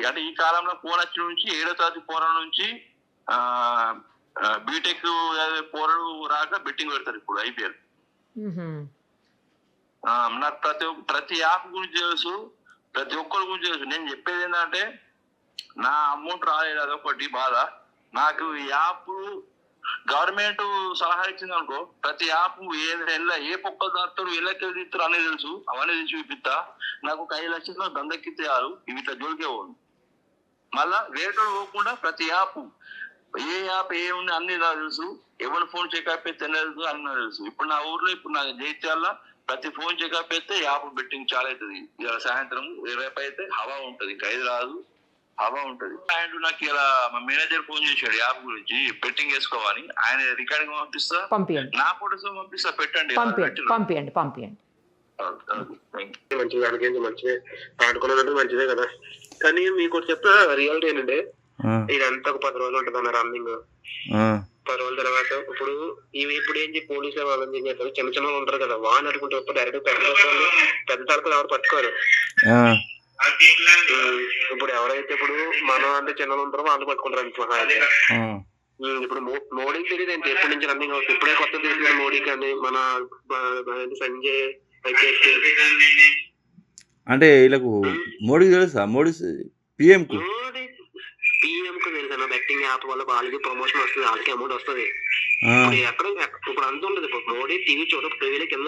అంటే ఈ కాలంలో ఫోన్ వచ్చిన నుంచి 7వ తరగతి పోరం నుంచి బీటెక్ పోరడు రాక బెట్టింగ్ పెడతారు ఇప్పుడు IPL. మ్మ్హ్మ్. నాకు ప్రతి యాప్ గురించి తెలుసు, ప్రతి ఒక్కరి గురించి తెలుసు. నేను చెప్పేది ఏంటంటే నా అమౌంట్ రాలేదు, అదొకటి బాధ నాకు. ఈ యాప్ గవర్నమెంట్ సలహా ఇచ్చింది అనుకో, ప్రతి యాప్ ఏ పొక్కలు దాస్తాడు ఎల్లకెళ్ళి తీస్తారు అనేది తెలుసు, అవన్నీ తీసి చూపిస్తా. నాకు ఒక 5 లక్షలు దందెక్కితే చాలు, ఇవి ఇట్లా జోలికే పోను. మళ్ళా రేటు పోకుండా ప్రతి యాప్ ఏ యాప్ ఏ ఉంది అన్ని నాకు తెలుసు, ఎవరి ఫోన్ చెకప్ అయితే తెలుసు అన్నీ తెలుసు. ఇప్పుడు నా ఊర్లో ఇప్పుడు నా జైత్యాల ప్రతి ఫోన్ చెకప్ అయితే యాప్ బెట్టింగ్ చాలా అవుతుంది. ఇలా సాయంత్రం రేపు అయితే హవా ఉంటది, ఇంకా 5 రాదు, హవా ఉంటది. అండ్ నాకు ఇలా మా మేనేజర్ ఫోన్ చేశాడు యాప్ గురించి బెట్టింగ్ వేసుకోవాలి, ఆయన రికార్డింగ్ పంపిస్తా, పంపియండి నా ఫోటోస్ పంపిస్తా, పెట్టండి. పంపియండి. మంచిగా దానికి మంచిగా ఆడుకున్నట్టు మంచిదే కదా. కానీ మీకు చెప్తా రియాలిటీ ఏంటంటే ఇదంతా ఒక 10 రోజులు ఉంటుంది అన్న రన్నింగ్. 10 రోజుల తర్వాత ఇప్పుడు ఏంటి పోలీసులు వాళ్ళని ఏం చేస్తారు, చిన్న చిన్న ఉంటారు కదా, వాన్ అడుకుంటే డైరెక్ట్ పెద్ద తరపులు ఎవరు పట్టుకోరు. ఇప్పుడు ఎవరైతే ఇప్పుడు మనం అంటే చిన్నలు ఉంటారో వాళ్ళు పట్టుకుంటారు. ఇప్పుడు మోడీకి తెలియదు ఏంటి ఎప్పటి నుంచి రన్నింగ్ అవుతుంది, ఇప్పుడే కొత్త తెలిసింది మోడీకి అని. మన సంజయ్ అంటే వీళ్ళకు మోడీకి తెలుసా? మోడీ పిఎం కు తెలుసా బెట్టింగ్ యాప్ వల్ల వాళ్ళకి ప్రమోషన్ వస్తుంది, వాళ్ళకి అమౌంట్ వస్తుంది. ఇప్పుడు అంత ఉండదు. ఇప్పుడు మోడీ టీవీ టీవీలో కింద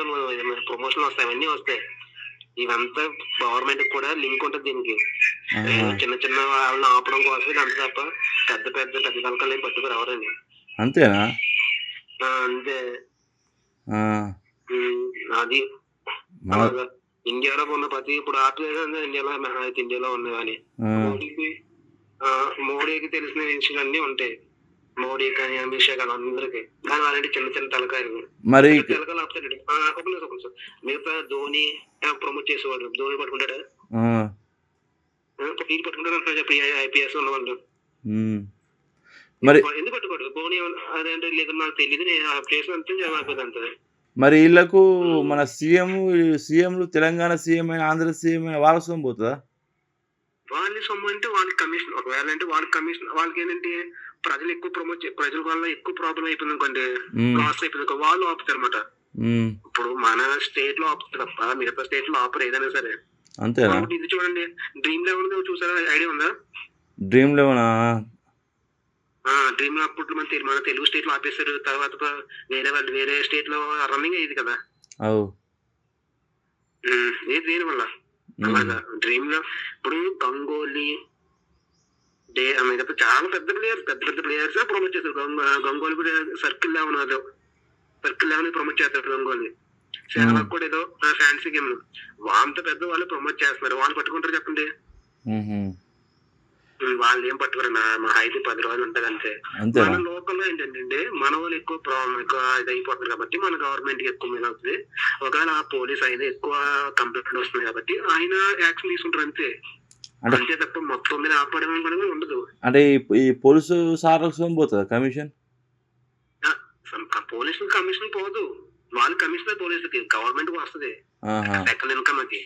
ప్రమోషన్ వస్తాయి, అవన్నీ వస్తాయి. ఇవంతా గవర్నమెంట్ కూడా లింక్ ఉంటుంది దీనికి. చిన్న చిన్న వాళ్ళని ఆపడం కోసం అంత తప్ప పెద్ద తలకాలు ఏం పట్టుకుని ఎవరండి. అంతేనా? అంతే. అది ఇండియాలో ఉన్న ప్రతి ఇప్పుడు ఆర్టిస్ట్ ఇండియాలో ఇండియాలో ఉన్నాయి. కానీ మోడీకి తెలిసిన విషయాలు అన్ని ఉంటాయి, మోడీ కానీ అమిత్ షా కానీ అందరికి. కానీ వాళ్ళంటే చిన్న చిన్న తలకాయలు మరి తలకాయలు ఆపుతాడు. ఒక మిగతా ధోని ప్రమోట్ చేసేవాడు, ధోని పట్టుకుంటాడా? వీళ్ళు పట్టుకుంటారు చెప్పి IPS ఉన్న వాళ్ళు మరి ఎందుకు పట్టుకోడు? ధోని అదేంటే లేదు నాకు తెలియదు, నేను ప్లేస్ అంతే అంతే. మరి వీళ్ళకు మన సీఎంలు తెలంగాణ సీఎం అయినా ఆంధ్ర సీఎం అయినా వాళ్ళ సొమ్ము పోతుందా? వాళ్ళ సొమ్ము అంటే వాళ్ళకి కమిషన్. ఒకవేళ అంటే వాళ్ళకి కమిషన్, వాళ్ళకి ఏంటంటే ప్రజలు ఎక్కువ ప్రజల వల్ల ఎక్కువ ప్రాబ్లం అయిపోయింది అనుకోండి, లాస్ అయిపోయింది, వాళ్ళు ఆపుతారు అనమాట. ఇప్పుడు మన స్టేట్ లో ఆపుతారు తప్ప మిగతా స్టేట్ లో ఆపరు ఏదైనా సరే. అంతేనా? ఇది చూడండి, డ్రీమ్ 11 చూసారా? ఐడియా ఉందా? డ్రీమ్ 11 డ్రీమ్ అప్పుడు మన తెలుగు స్టేట్ లో ఆపేస్తారు, తర్వాత వేరే స్టేట్ లో రన్నింగ్ అయ్యేది కదా. దేని వల్ల అలాగా డ్రీమ్ లో ఇప్పుడు గంగోలీ మిగతా చాలా పెద్ద ప్లేయర్స్ ప్రమోట్ చేస్తారు. గంగోలీ కూడా సర్కిల్ 11 ప్రమోట్ చేస్తారు. గంగోలీ చాలా కూడా ఏదో ఫ్యాన్సీ గేమ్ అంత పెద్ద వాళ్ళు ప్రమోట్ చేస్తున్నారు, వాళ్ళు పట్టుకుంటారు చెప్పండి? వాళ్ళు ఏం పట్టుకోరు. మా హైట్ 10 రోజులు ఉంటది అంతే. మన లోకల్లో ఏంటంటే మన వాళ్ళు ఎక్కువ ఇది అయిపోతుంది కాబట్టి మన గవర్నమెంట్ కి ఎక్కువ మీద అవుతుంది. ఒకవేళ పోలీస్ ఆయన ఎక్కువ కంప్లైంట్ వస్తుంది కాబట్టి ఆయన యాక్షన్ తీసుకుంటారు అంతే. అంతే తప్ప మొత్తం మీద ఆపడం కూడా ఉండదు. అంటే ఈ పోలీసు సార్లకు పోతుందా కమిషన్? పోలీసు కమిషన్ పోదు, వాళ్ళు కమిషనర్ పోలీసులకి గవర్నమెంట్ వస్తుంది సెకండ్ ఇన్కమ్ అది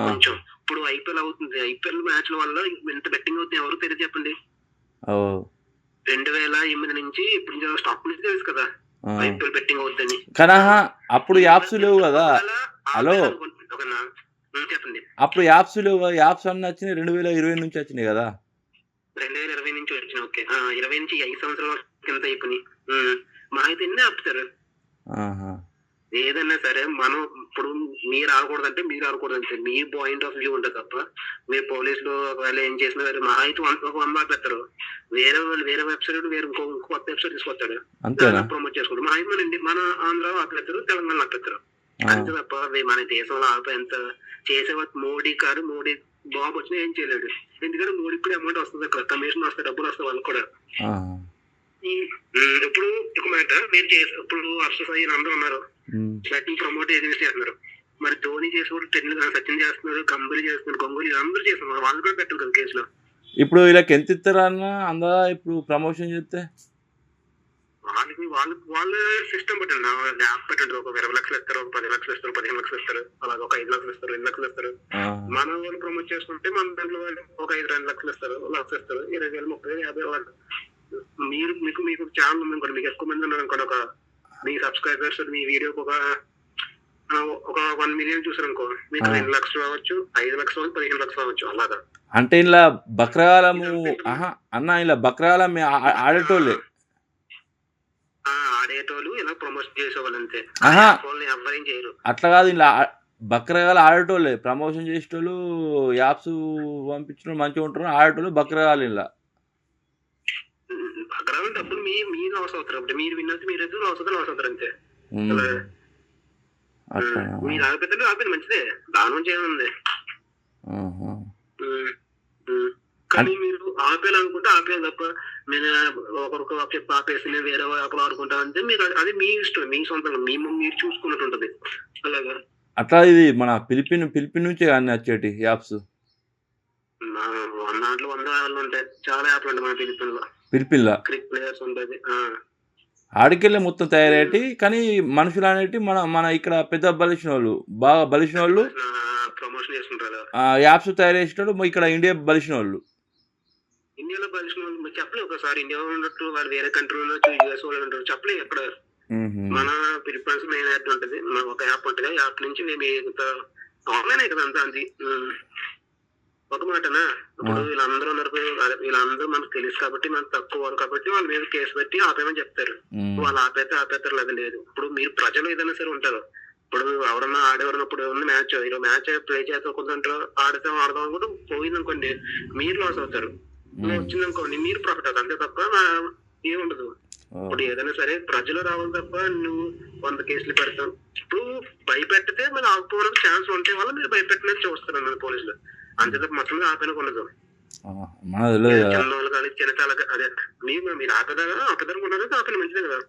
కొంచెం. ఇప్పుడు IPL అవుతుంది, IPL మ్యాచ్ల వల్ల ఎంత బెట్టింగ్ అవుతుంది ఎవరు తెలియదు చెప్పండి. 2008 నుంచి ఇప్పుడు స్టాక్ నుంచి తెలుసు కదా IPL బెట్టింగ్ అవుతుందని. కానీ అప్పుడు యాప్స్ లేవు కదా. హలో చెప్పండి. అప్పుడు యాప్స్ లేవు, యాప్స్ అన్నీ వచ్చినాయి 2020 నుంచి వచ్చినాయి కదా. 2020 నుంచి వచ్చినాయి. ఓకే, 20 నుంచి 5 సంవత్సరాల కింద అయిపోయినాయి. మా అయితే ఎన్ని ఆపుతారు ఏదన్నా సరే. మనం ఇప్పుడు మీరు ఆడకూడదంటే మీరు ఆడకూడదంటే మీ పాయింట్ ఆఫ్ వ్యూ ఉంటుంది తప్ప మీరు పోలీసులు ఒకవేళ ఏం చేసినా వేరే మా అయితే 1 పెడతారు, వేరే వాళ్ళు వేరే వెబ్సైట్ వేరే ఇంకో కొత్త వెబ్సైట్ తీసుకొస్తాడు, ప్రమోట్ చేసుకోండి. మా అయితే మన ఆంధ్రాలో ఆపేస్తారు, తెలంగాణలో ఆపేస్తారు అంతే తప్ప మన దేశంలో ఆపేంత చేసేవాళ్ళు మోడీ కాదు. మోడీ బాబు వచ్చినా ఏం చేయలేడు, ఎందుకంటే మోడీకి కూడా అమౌంట్ వస్తుంది, అక్కడ కమిషన్ వస్తాయి, డబ్బులు వస్తాయి వాళ్ళకి కూడా. ఇప్పుడు ఒక మాట మీరు ఇప్పుడు అర్షసాయి అందరూ ఉన్నారు, బ్యాటింగ్ ప్రమోట్ ఏజెన్సీ చేస్తున్నారు. మరి ధోని చేసేవాడు, సచిన్ చేస్తున్నారు, గంభీర్ చేస్తున్నారు, గంగూలీ అందరూ చేస్తున్నారు, వాళ్ళు కూడా పెట్టారు కదా కేసులో. ఇప్పుడు వీళ్ళకి ఎంత ఇస్తారా అన్న అందా ఇప్పుడు ప్రమోషన్ చేస్తే? వాళ్ళ సిస్టమ్ పెట్టండి, యాప్ పెట్టండి. ఒక 20 లక్షలు ఇస్తారు, ఒక 10 లక్షలు ఇస్తారు, 15 లక్షలు ఇస్తారు, అలాగే ఒక 5 లక్షలు ఇస్తారు, 2 లక్షలు ఇస్తారు. మన వాళ్ళు ప్రమోట్ చేసుకుంటే మన దాంట్లో వాళ్ళు ఒక 2 లక్షలు ఇస్తారు, 1 లక్ష ఇస్తారు, 20,000, 30,000, 50,000. మీరు మీకు ఛానల్ ఉంది అనుకోండి, మీకు ఎక్కువ మంది ఉన్నారు అనుకోండి, ఒక మీ సబ్స్క్రైబర్స్ మీ వీడియోకి ఒక 1 మిలియన్ చూసారు అనుకో, మీకు 2 లక్షలు అవ్వచ్చు, 5 లక్షలు అవ్వచ్చు, 15 లక్షలు అవ్వచ్చు. అలాగా అంటే ఇలా బక్రగాలము అన్న, ఇలా బక్రగాలం ఆడేటోళ్ళే ఆడేటోళ్ళు ఇలా ప్రమోషన్ చేసేవాళ్ళు అంతే. ఎవరేం చేయరు. అట్లా కాదు, ఇలా బక్రగాలు ఆడేటోళ్ళే, ప్రమోషన్ చేసేటోళ్ళు, యాప్స్ పంపించడం మంచిగా ఉంటారు, ఆడేటోళ్ళు బక్రగాలు. ఇలా అక్కడ డబ్బులు మీరు లాస్ అవుతారు, అప్పుడు మీరు విన్నది మీరు లాస్ అవుతారు అంతే. మీరు ఆగిపోతే మంచిదే, దాని నుంచి ఏముంది. కానీ మీరు ఆపేయాలనుకుంటే ఆపేయాలి తప్ప నేను ఒకరికి చెప్పి ఆపేసి నేను వేరే యాప్లు ఆడుకుంటా అంటే మీరు అది మీ ఇష్టం, మీ సొంతంగా మీరు చూసుకున్నట్టు ఉంటుంది. అలాగా అట్లా ఇది మన ఫిలిపిన్ నుంచే కానీ వచ్చేటి యాప్స్. దాంట్లో 100 యాప్లు ఉంటాయి, చాలా యాప్లు ఉంటాయి మన ఫిలిపిన్లో. క్రిక్ ప్లేయర్స్ ఉంటుంది, ఆడికెళ్ళి మొత్తం తయారయ్యేటి. కానీ మనుషులు అనేటి మన ఇక్కడ పెద్ద బలిసిన వాళ్ళు, బాగా బలిసిన వాళ్ళు ప్రమోషన్ చేస్తుంటారు. యాప్స్ తయారు చేసేటోళ్ళు ఇక్కడ ఇండియా బలిసిన వాళ్ళు. ఇండియాలో బలిసిన వాళ్ళు చెప్పలేదు. ఒకసారి ఇండియా ఉన్నట్టు వాళ్ళు వేరే కంట్రీలో ఉండొచ్చు, యూఎస్ వాళ్ళు ఉంటారు, చెప్పలేదు ఎక్కడ. మన ఫిలిప్పైన్స్ మెయిన్ యాప్ ఉంటుంది, ఒక యాప్ ఉంటుంది, యాప్ నుంచి మేము ఆన్లైన్ కదా అంతా. అది ఒక మాటనా, ఇప్పుడు వీళ్ళందరూ ఉన్నారు, వీళ్ళందరూ మనకు తెలుసు కాబట్టి మనకు తక్కువ వాళ్ళు కాబట్టి వాళ్ళ మీద కేసు పెట్టి ఆపేమని చెప్తారు. వాళ్ళు ఆపేస్తారు లేదా లేదు. ఇప్పుడు మీరు ప్రజలు ఏదైనా సరే ఉంటారు, ఇప్పుడు ఎవరన్నా ఆడేవారినప్పుడు ఏమన్నా మ్యాచ్ ఈరోజు మ్యాచ్ ప్లే చేస్తే కొంత ఆడదాం అనుకుంటే పోయింది అనుకోండి, మీరు లాస్ అవుతారు. వచ్చింది అనుకోండి, మీరు ప్రాఫిట్ అవుతారు, అంతే తప్ప ఏముండదు. ఇప్పుడు ఏదైనా సరే ప్రజలు రావాలి తప్ప నువ్వు 100 కేసులు పెడతావు. ఇప్పుడు భయపెడితే మరి ఆగిపోవడానికి ఛాన్స్ ఉంటే వల్ల మీరు భయపెట్టినది చూస్తారు అన్నది పోలీసులు, అంతే తప్ప మొత్తం ఆపేనకు ఉండదు. చిన్నవాళ్ళు కానీ చిన్నచాల అదే మీరు ఆపేదనుకున్నారు, ఆపిన మంచిదే కదా.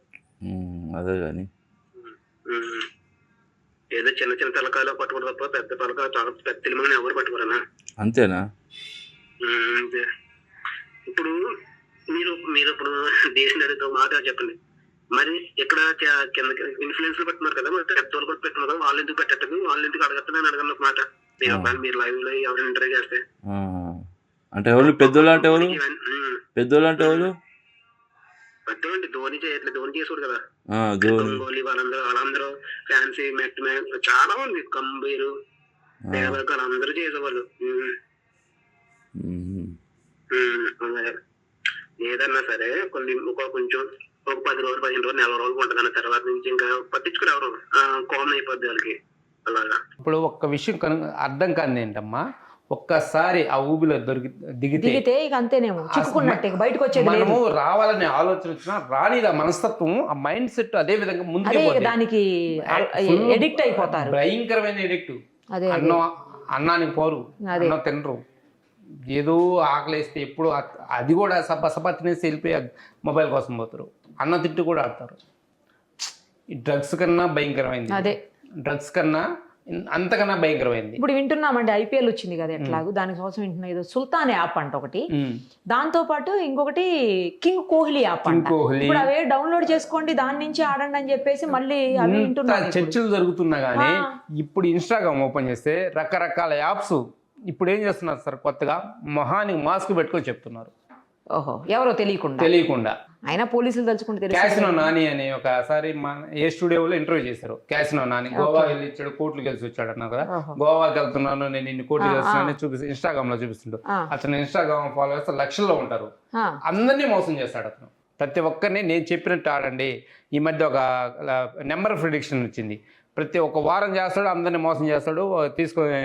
అదే కానీ ఏదో చిన్న తలకాయలో పట్టుకోవడం తప్ప పెద్ద తలకాయ చాలా పెద్ద తెలిమని ఎవరు పట్టుకోరనా? అంతేనా? అంతే. ఇప్పుడు మీరు ఇప్పుడు దేశం అడిగితే మాట చెప్పండి, మరి ఇక్కడ కింద ఇన్ఫ్లుయెన్స్ పెట్టున్నారు కదా, మరి పెద్దవాళ్ళు కూడా పెట్టున్నారు కదా, వాళ్ళు ఎందుకు పెట్టట్లేదు, వాళ్ళు ఎందుకు అడగట్లేదు అని అడగను ఒక మాట. మీరు లైవ్ లో ఎవరైనా ఇంటర్వ్యూ చేస్తే అంటే ఎవరు పెద్దోళ్ళు అంటే ఎవరు? పెద్దోళ్ళు అంటే ఎవరు? పెద్దోళ్ళు ధోని చేయట్లేదు, ధోని చేసాడు కదా, గంగోలీ వాళ్ళందరూ ఫ్యాన్సీ మెట్ చాలా మంది, కంబీరు వాళ్ళందరూ చేసేవాళ్ళు. ఏదన్నా సరే కొంచెం ఒక 10 రోజులు 15 రోజులు 40 రోజులు ఉంటుంది, కానీ తర్వాత నుంచి ఇంకా పట్టించుకుని ఎవరు కామన్ అయిపోద్ది వాళ్ళకి. అలాగా ఇప్పుడు ఒక్క విషయం అర్థం కాదు ఏంటమ్మా, ఒక్కసారి ఆ ఊబిలో దిగితే ఇక అంతేనేమో చిక్కుకున్నట్టే, బయటకు వచ్చేది మనము రావాలనే ఆలోచన వచ్చినా రానిదా మనస్తత్వం, ఆ మైండ్ సెట్ అదే విధంగా ముందుకు దానికి ఎడిక్ట్ అయిపోతారు, భయంకరమైన ఎడిక్ట్. అన్నానికి పోరు, అన్నం తినరు, ఏదో ఆకలేస్తే ఎప్పుడు అది కూడా సబ్బ తినేసి వెళ్ళిపోయి మొబైల్ కోసం పోతారు, అన్నం తింటూ కూడా ఆడతారు. ఈ డ్రగ్స్ కన్నా భయంకరమైంది, అదే డ్రగ్స్ కన్నా అంతకన్నా భయంకరమైంది. ఇప్పుడు వింటున్నామండి, ఐపీఎల్ వచ్చింది కదా ఎట్లాగో, దానికోసం వింటున్నా, ఏదో సుల్తాన్ యాప్ అంట ఒకటి, దాంతో పాటు ఇంకొకటి కింగ్ కోహ్లీ యాప్ అంట. ఇప్పుడు అవే డౌన్లోడ్ చేసుకోండి, దాని నుంచి ఆడండి అని చెప్పేసి మళ్ళీ అవి వింటున్నారు. చర్చలు జరుగుతున్నా కానీ ఇప్పుడు ఇన్స్టాగ్రామ్ ఓపెన్ చేస్తే రకరకాల యాప్స్ ఇప్పుడు ఏం చేస్తున్నారు సార్, కొత్తగా మొహానికి మాస్క్ పెట్టుకొని చెప్తున్నారు. ఓహో, ఎవరో తెలియకుండా అయినా పోలీసులు తలుచుకుంటే. క్యాసినో నాని అని ఒకసారి ఏ స్టూడియోలో ఇంటర్వ్యూ చేశారు. క్యాసినో నాని గోవా వెళ్ళి ఇచ్చాడు, కోర్టులు గెలిచి వచ్చాడు అన్నారు కదా, గోవాకి వెళ్తున్నాను నేను, ఇన్ని కోర్టులు గెలుస్తున్నాను చూపిస్తే ఇన్స్టాగ్రామ్ లో చూపిస్తుంటాడు. అతను ఇన్స్టాగ్రామ్ ఫాలోవర్స్ లక్షల్లో ఉంటారు, అందరినీ మోసం చేస్తాడు అతను. ప్రతి ఒక్కరిని నేను చెప్పినట్టు ఆడండి. ఈ మధ్య ఒక నెంబర్ ప్రిడిక్షన్ వచ్చింది, ప్రతి ఒక్క వారం చేస్తాడు, అందరినీ మోసం చేస్తాడు, తీసుకొని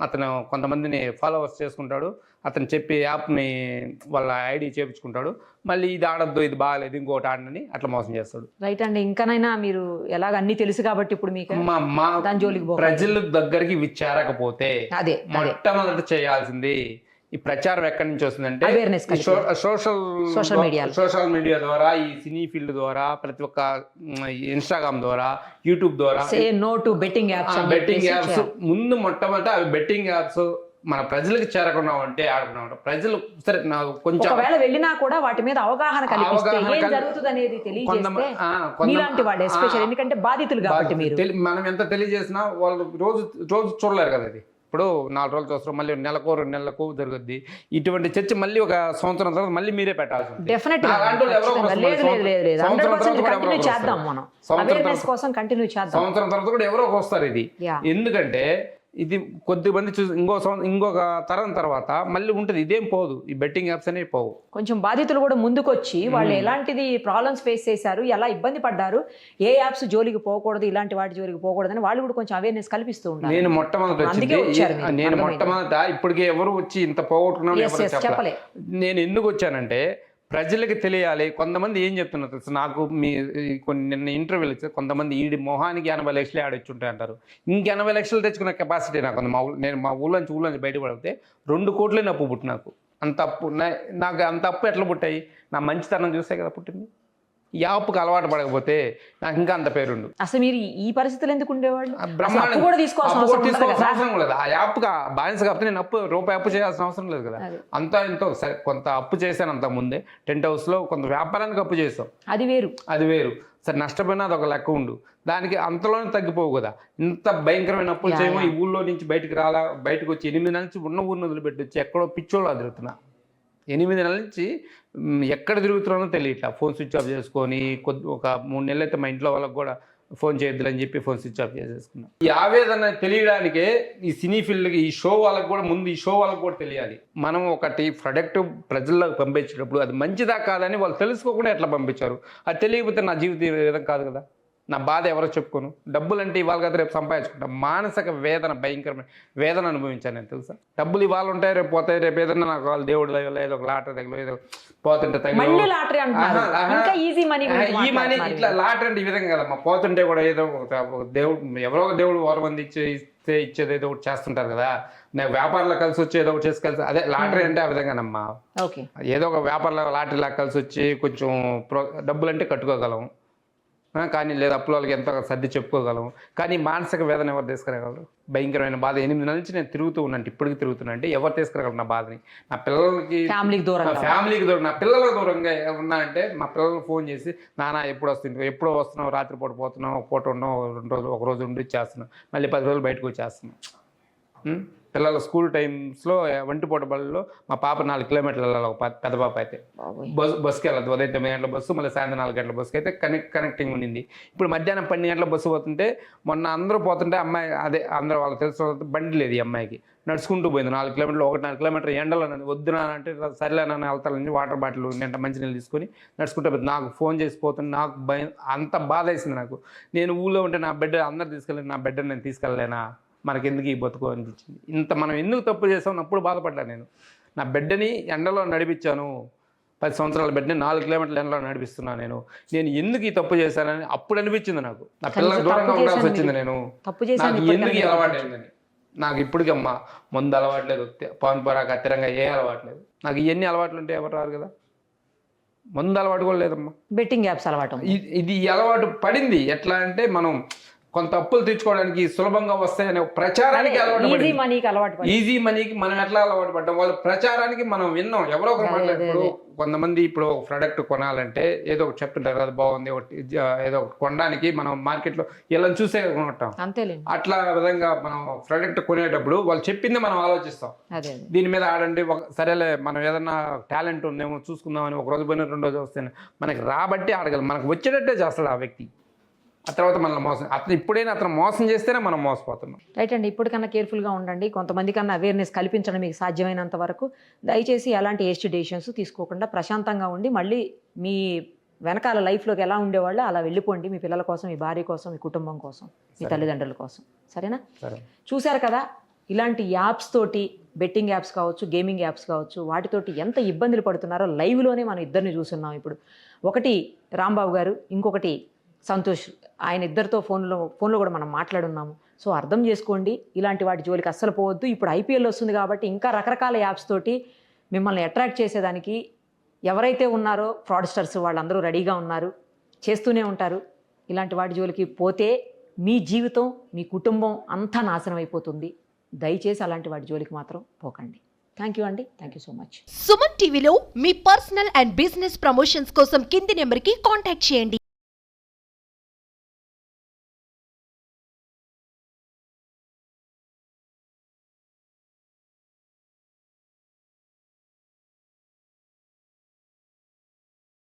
అతను కొంతమందిని ఫాలోవర్స్ చేసుకుంటాడు, అతను చెప్పి యాప్ని వాళ్ళ ఐడి చేపించుకుంటాడు, మళ్ళీ ఇది ఆడద్దు, ఇది బాగాలేదు, ఇంకోటి ఆడని అట్లా మోసం చేస్తాడు. రైట్ అండి. ఇంకానైనా మీరు ఎలాగ అన్ని తెలుసు కాబట్టి ఇప్పుడు మీకు దాని జోలికి ప్రజల దగ్గరికి చేరకపోతే మొట్టమొదటి చేయాల్సింది ఈ ప్రచారం ఎక్కడి నుంచి వస్తుందంటే సోషల్ మీడియా ద్వారా, ఈ సినీ ఫీల్డ్ ద్వారా, ప్రతి ఒక్క ఇన్స్టాగ్రామ్ ద్వారా, యూట్యూబ్ ద్వారా. No to betting apps. ముందు మొట్టమొదట అవి బెట్టింగ్ యాప్స్ మన ప్రజలకు చేరకుండా ఉంటే ఆడుకున్నాం ప్రజలు సరే నాకు కొంచెం ఒకవేళ వెళ్ళినా కూడా వాటి మీద అవగాహన కల్పిస్తే అవగాహన ఏం కల్పి- జరుగుతుంది అనేది తెలియజేస్తే కొంతమంది మీలాంటి వాళ్ళు ఎస్పెషల్ ఎందుకంటే బాధితులు కాబట్టి మీరు మనం ఎంత తెలియజేసినా వాళ్ళు రోజు చూడలేరు కదా అది. ఇప్పుడు 4 రోజులు చూస్తారు, మళ్ళీ నెలకు 2 నెలలకు జరుగుద్ది. ఇటువంటి చర్చ మళ్ళీ ఒక సంవత్సరం తర్వాత మళ్ళీ మీరే పెట్టాల్సి ఉంటుంది. డెఫినెట్ అలాంటి వాళ్ళు ఎవరో ఒకరు లేదు వస్తారు. లేదు లేదు సంవత్సరం 100% తర్వాత కూడా ఎవరో కంటిన్యూ ఒకరు చేద్దాం వస్తారు. మనం సంవత్సరం అవేర్నెస్ తర్వాత- కోసం కంటిన్యూ చేద్దాం. సంవత్సరం తర్వాత కూడా ఎవరో ఒకరు వస్తారు ఇది. Yeah. ఎందుకంటే ఇది కొద్ది మంది చూసి ఇంకొక తరం తర్వాత మళ్ళీ ఉంటుంది, ఇదేం పోదు, ఈ బెట్టింగ్ యాప్స్ అనేవి పోవు. కొంచెం బాధితులు కూడా ముందుకొచ్చి వాళ్ళు ఎలాంటిది ప్రాబ్లమ్స్ ఫేస్ చేశారు, ఎలా ఇబ్బంది పడ్డారు, ఏ యాప్స్ జోలికి పోకూడదు, ఇలాంటి వాటి జోలికి పోకూడదని వాళ్ళు కూడా కొంచెం అవేర్నెస్ కల్పిస్తూ ఉంటారు. నేను మొట్టమొదటి అందుకే వచ్చారు వచ్చింది, మీరు. నేను అర్థమైంది. మొట్టమొదట ఇప్పటికే ఎవరు వచ్చి ఇంత పోగొట్టుకున్నాను Yes, ఎవరు yes, చెప్పలే. చెప్పలే. నేను ఎందుకు వచ్చానంటే ప్రజలకి తెలియాలి. కొంతమంది ఏం చెప్తున్నారు తెలుసు, నాకు కొన్ని నిన్న ఇంటర్వ్యూలు ఇస్తే కొంతమంది ఈడి మొహానికి 80 లక్షలు ఆడొచ్చి ఉంటాయి అంటారు. ఇంక 80 లక్షలు తెచ్చుకున్న కెపాసిటీ నాకు ఉంది. నేను మా ఊళ్ళోంచి బయట పడితే 2 కోట్లే అప్పు పుట్టి నాకు. అంత అప్పు నాకు అంత అప్పు ఎట్లా పుట్టాయి? నా మంచితనం చూసే కదా పుట్టింది. ఈ అప్పుకి అలవాటు పడకపోతే నాకు ఇంకా అంత పేరుండు. అసలు మీరు ఈ పరిస్థితులు ఎందుకు ఉండేవాళ్ళు? బ్రహ్మాండం. అప్పు కూడా తీసుకోవాల్సిన అవసరం ఉండదు కదా. అవసరం లేదు. ఆ యాప్గా బానిస కాబట్టి నేను రూపాయి అప్పు చేయాల్సిన అవసరం లేదు కదా. అంతా ఎంతో సరే కొంత అప్పు చేశాను అంత ముందే. టెంట్ హౌస్లో కొంత వ్యాపారానికి అప్పు చేసాం, అది వేరు. అది వేరు. సరే నష్టపోయినా అది ఒక లెక్క ఉండు, దానికి అంతలోనే తగ్గిపోవు కదా. ఇంత భయంకరమైన అప్పులు చేయమో ఈ ఊళ్ళో నుంచి బయటకు వచ్చి 8 నెలల నుంచి ఉన్న ఊరిని వదిలిపెట్టి వచ్చి ఎక్కడో పిచ్చోళ్ళు తిరుగుతున్నా. 8 నెలల నుంచి ఎక్కడ తిరుగుతున్నానో తెలియట్లా. ఫోన్ స్విచ్ ఆఫ్ చేసుకొని ఒక 3 నెలలు అయితే మా ఇంట్లో వాళ్ళకి కూడా ఫోన్ చేయొద్దులని చెప్పి ఫోన్ స్విచ్ ఆఫ్ చేసేసుకున్నాం. ఈ ఆవేదన తెలియడానికే ఈ సినీ ఫీల్డ్కి ఈ షో వాళ్ళకి కూడా ముందు ఈ షో వాళ్ళకి కూడా తెలియాలి. మనం ఒకటి ప్రొడక్ట్ ప్రజల్లోకి పంపించేటప్పుడు అది మంచిదా కాదని వాళ్ళు తెలుసుకోకుండా ఎట్లా పంపించారు, అది తెలియకపోతే నా జీవితం విధం కాదు కదా. నా బాధ ఎవరో చెప్పుకోను. డబ్బులు అంటే ఇవాళ కదా రేపు సంపాదించుకుంటాం. మానసిక వేదన, భయంకరమైన వేదన అనుభవించాను నేను తెలుసా. డబ్బులు ఇవాళ ఉంటాయి, రేపు పోతాయి. రేపు ఏదన్నా నాకు వాళ్ళు దేవుడు దగ్గర ఏదో ఒక లాటరీ దగ్గర ఏదో పోతుంటే మళ్ళీ లాటరీ అంటున్నారు. ఇంకా ఈజీ మనీ ఈ మనీ ఇట్లా లాటరీ అంటే ఈ విధంగా కదమ్మా. పోతుంటే కూడా ఏదో దేవుడు ఎవరో ఒక దేవుడు వారం మంది ఇచ్చేది ఏదో ఒకటి చేస్తుంటారు కదా. నాకు వ్యాపారంలో కలిసి వచ్చి ఏదో ఒకటి చేసి కలిసి అదే లాటరీ అంటే ఆ విధంగానమ్మా. ఓకే, ఏదో ఏదో ఒక వ్యాపారంలో లాటరీ లాగా కలిసి వచ్చి కొంచెం డబ్బులు అంటే కట్టుకోగలం, కానీ లేదా అప్పుల వాళ్ళకి ఎంతో సర్ది చెప్పుకోగలం. కానీ మానసిక వేదన ఎవరు తీసుకురాగలరు? భయంకరమైన బాధ 8 నెలల నుంచి నేను తిరుగుతూ ఉన్నాను, ఇప్పటికి తిరుగుతున్నా. అంటే ఎవరు తీసుకురాగలరు నా బాధని? నా పిల్లలకి ఫ్యామిలీకి దూరం, నా పిల్లలకు దూరంగా ఉన్నా అంటే మా పిల్లలకు ఫోన్ చేసి నాన్న ఎప్పుడు ఎప్పుడో వస్తున్నావు, రాత్రిపూట పోతున్నావు, ఒక పూట ఉన్నావు, 2 రోజులు ఒక రోజు ఉండి ఇచ్చేస్తున్నావు, మళ్ళీ 10 రోజులు బయటకు వచ్చేస్తున్నావు. పిల్లలు స్కూల్ టైమ్స్లో వంటిపూట బళ్ళలో మా పాప 4 కిలోమీటర్లు వెళ్ళాలి. ఒక పెద్ద పాప అయితే బస్సుకి వెళ్ళదు. ఉదయం 9 గంటల బస్సు, మళ్ళీ సాయంత్రం 4 గంటల బస్సుకి అయితే కనెక్టింగ్ ఉండింది. ఇప్పుడు మధ్యాహ్నం 12 గంటల బస్సు పోతుంటే మొన్న అందరూ పోతుంటే అమ్మాయి అదే అందరూ వాళ్ళకి తెలిసిన బండి లేదు ఈ అమ్మాయికి, నడుచుకుంటూ పోయింది 4 కిలోమీటర్లు. 1.5 కిలోమీటర్ ఎండలో వద్దునా అంటే సరేలేనని వెళ్తానని వాటర్ బాటిల్ నింట మంచినీళ్ళు తీసుకొని నడుచుకుంటూ పోతుంది. నాకు ఫోన్ చేసి పోతుంది. నాకు భయం, అంత బాధ వేసింది నాకు. నేను ఊళ్ళో ఉంటే నా బిడ్డ అందరు తీసుకెళ్ళి నా బిడ్డను నేను తీసుకెళ్ళలేనా, మనకెందుకు ఈ బతుకు అనిపించింది. ఇంత మనం ఎందుకు తప్పు చేసాం అప్పుడు బాధపడ్డా నేను. నా బిడ్డని ఎండలో నడిపించాను, 10 సంవత్సరాల బిడ్డని 4 కిలోమీటర్ల ఎండలో నడిపిస్తున్నాను. నేను ఎందుకు ఈ తప్పు చేశానని అప్పుడు అనిపించింది నాకు. నా పిల్లలకు దూరంగా ఉండాల్సి వచ్చింది. నేను నాకు ఎందుకు అలవాటు అయిందని. నాకు ఇప్పటికి అమ్మ ముందు అలవాట్లేదు, పవన్ పరాక అతిరంగా ఏ అలవాట్లేదు. నాకు ఇవన్నీ అలవాట్లు ఉంటే ఎవరు రారు కదా. ముందు అలవాటు కూడా లేదమ్మా. బెట్టింగ్ యాప్స్ అలవాటు. ఇది అలవాటు పడింది. ఎట్లా అంటే మనం కొంత అప్పులు తెచ్చుకోవడానికి సులభంగా వస్తాయనే ప్రచారానికి అలవాటు, ఈజీ మనీకి మనం ఎట్లా అలవాటు పడ్డాం. వాళ్ళ ప్రచారానికి మనం విన్నాం. ఎవరో ఒకరు మాట్లాడు. కొంతమంది ఇప్పుడు ఒక ప్రోడక్ట్ కొనాలంటే ఏదో ఒకటి చెప్తుంటారు, అది బాగుంది ఒకటి ఏదో ఒకటి కొనడానికి మనం మార్కెట్లో ఇలా చూసే కొనుక్కుంటాం. అట్లా విధంగా మనం ప్రోడక్ట్ కొనేటప్పుడు వాళ్ళు చెప్పింది మనం ఆలోచిస్తాం. దీని మీద ఆడండి, సరేలే మనం ఏదన్నా టాలెంట్ ఉందేమో చూసుకుందామని ఒక రోజు పోయిన 2 రోజులు వస్తేనే మనకి రాబట్టి ఆడగలం. మనకు వచ్చేటట్టే చేస్తాడు ఆ వ్యక్తి. ఆ తర్వాత మనల్ని మోసం, అతను మోసం చేస్తేనే మనం మోసపోతున్నాం. రైట్ అండి. ఇప్పటికన్నా కేర్ఫుల్గా ఉండండి. కొంతమంది కన్నా అవేర్నెస్ కల్పించడం మీకు సాధ్యమైనంత వరకు దయచేసి ఎలాంటి ఏస్టీ డెసిషన్స్ తీసుకోకుండా ప్రశాంతంగా ఉండి మళ్ళీ మీ వెనకాల లైఫ్లోకి ఎలా ఉండేవాళ్ళు అలా వెళ్ళిపోండి. మీ పిల్లల కోసం, మీ భార్య కోసం, మీ కుటుంబం కోసం, మీ తల్లిదండ్రుల కోసం. సరేనా? చూశారు కదా, ఇలాంటి యాప్స్ తోటి, బెట్టింగ్ యాప్స్ కావచ్చు, గేమింగ్ యాప్స్ కావచ్చు, వాటితోటి ఎంత ఇబ్బందులు పడుతున్నారో లైవ్లోనే మనం ఇద్దరిని చూస్తున్నాం. ఇప్పుడు ఒకటి రాంబాబు గారు, ఇంకొకటి సంతోష్, ఆయన ఇద్దరితో ఫోన్లో కూడా మనం మాట్లాడున్నాము. సో అర్థం చేసుకోండి, ఇలాంటి వాటి జోలికి అస్సలు పోవద్దు. ఇప్పుడు IPL వస్తుంది కాబట్టి ఇంకా రకరకాల యాప్స్ తోటి మిమ్మల్ని అట్రాక్ట్ చేసేదానికి ఎవరైతే ఉన్నారో ఫ్రాడ్స్టర్స్ వాళ్ళందరూ రెడీగా ఉన్నారు, చేస్తూనే ఉంటారు. ఇలాంటి వాటి జోలికి పోతే మీ జీవితం, మీ కుటుంబం అంతా నాశనం అయిపోతుంది. దయచేసి అలాంటి వాటి జోలికి మాత్రం పోకండి. థ్యాంక్ యూ అండి. Thank you so much. Suman టీవీలో మీ పర్సనల్ అండ్ బిజినెస్ ప్రమోషన్స్ కోసం కింది నెంబర్కి కాంటాక్ట్ చేయండి.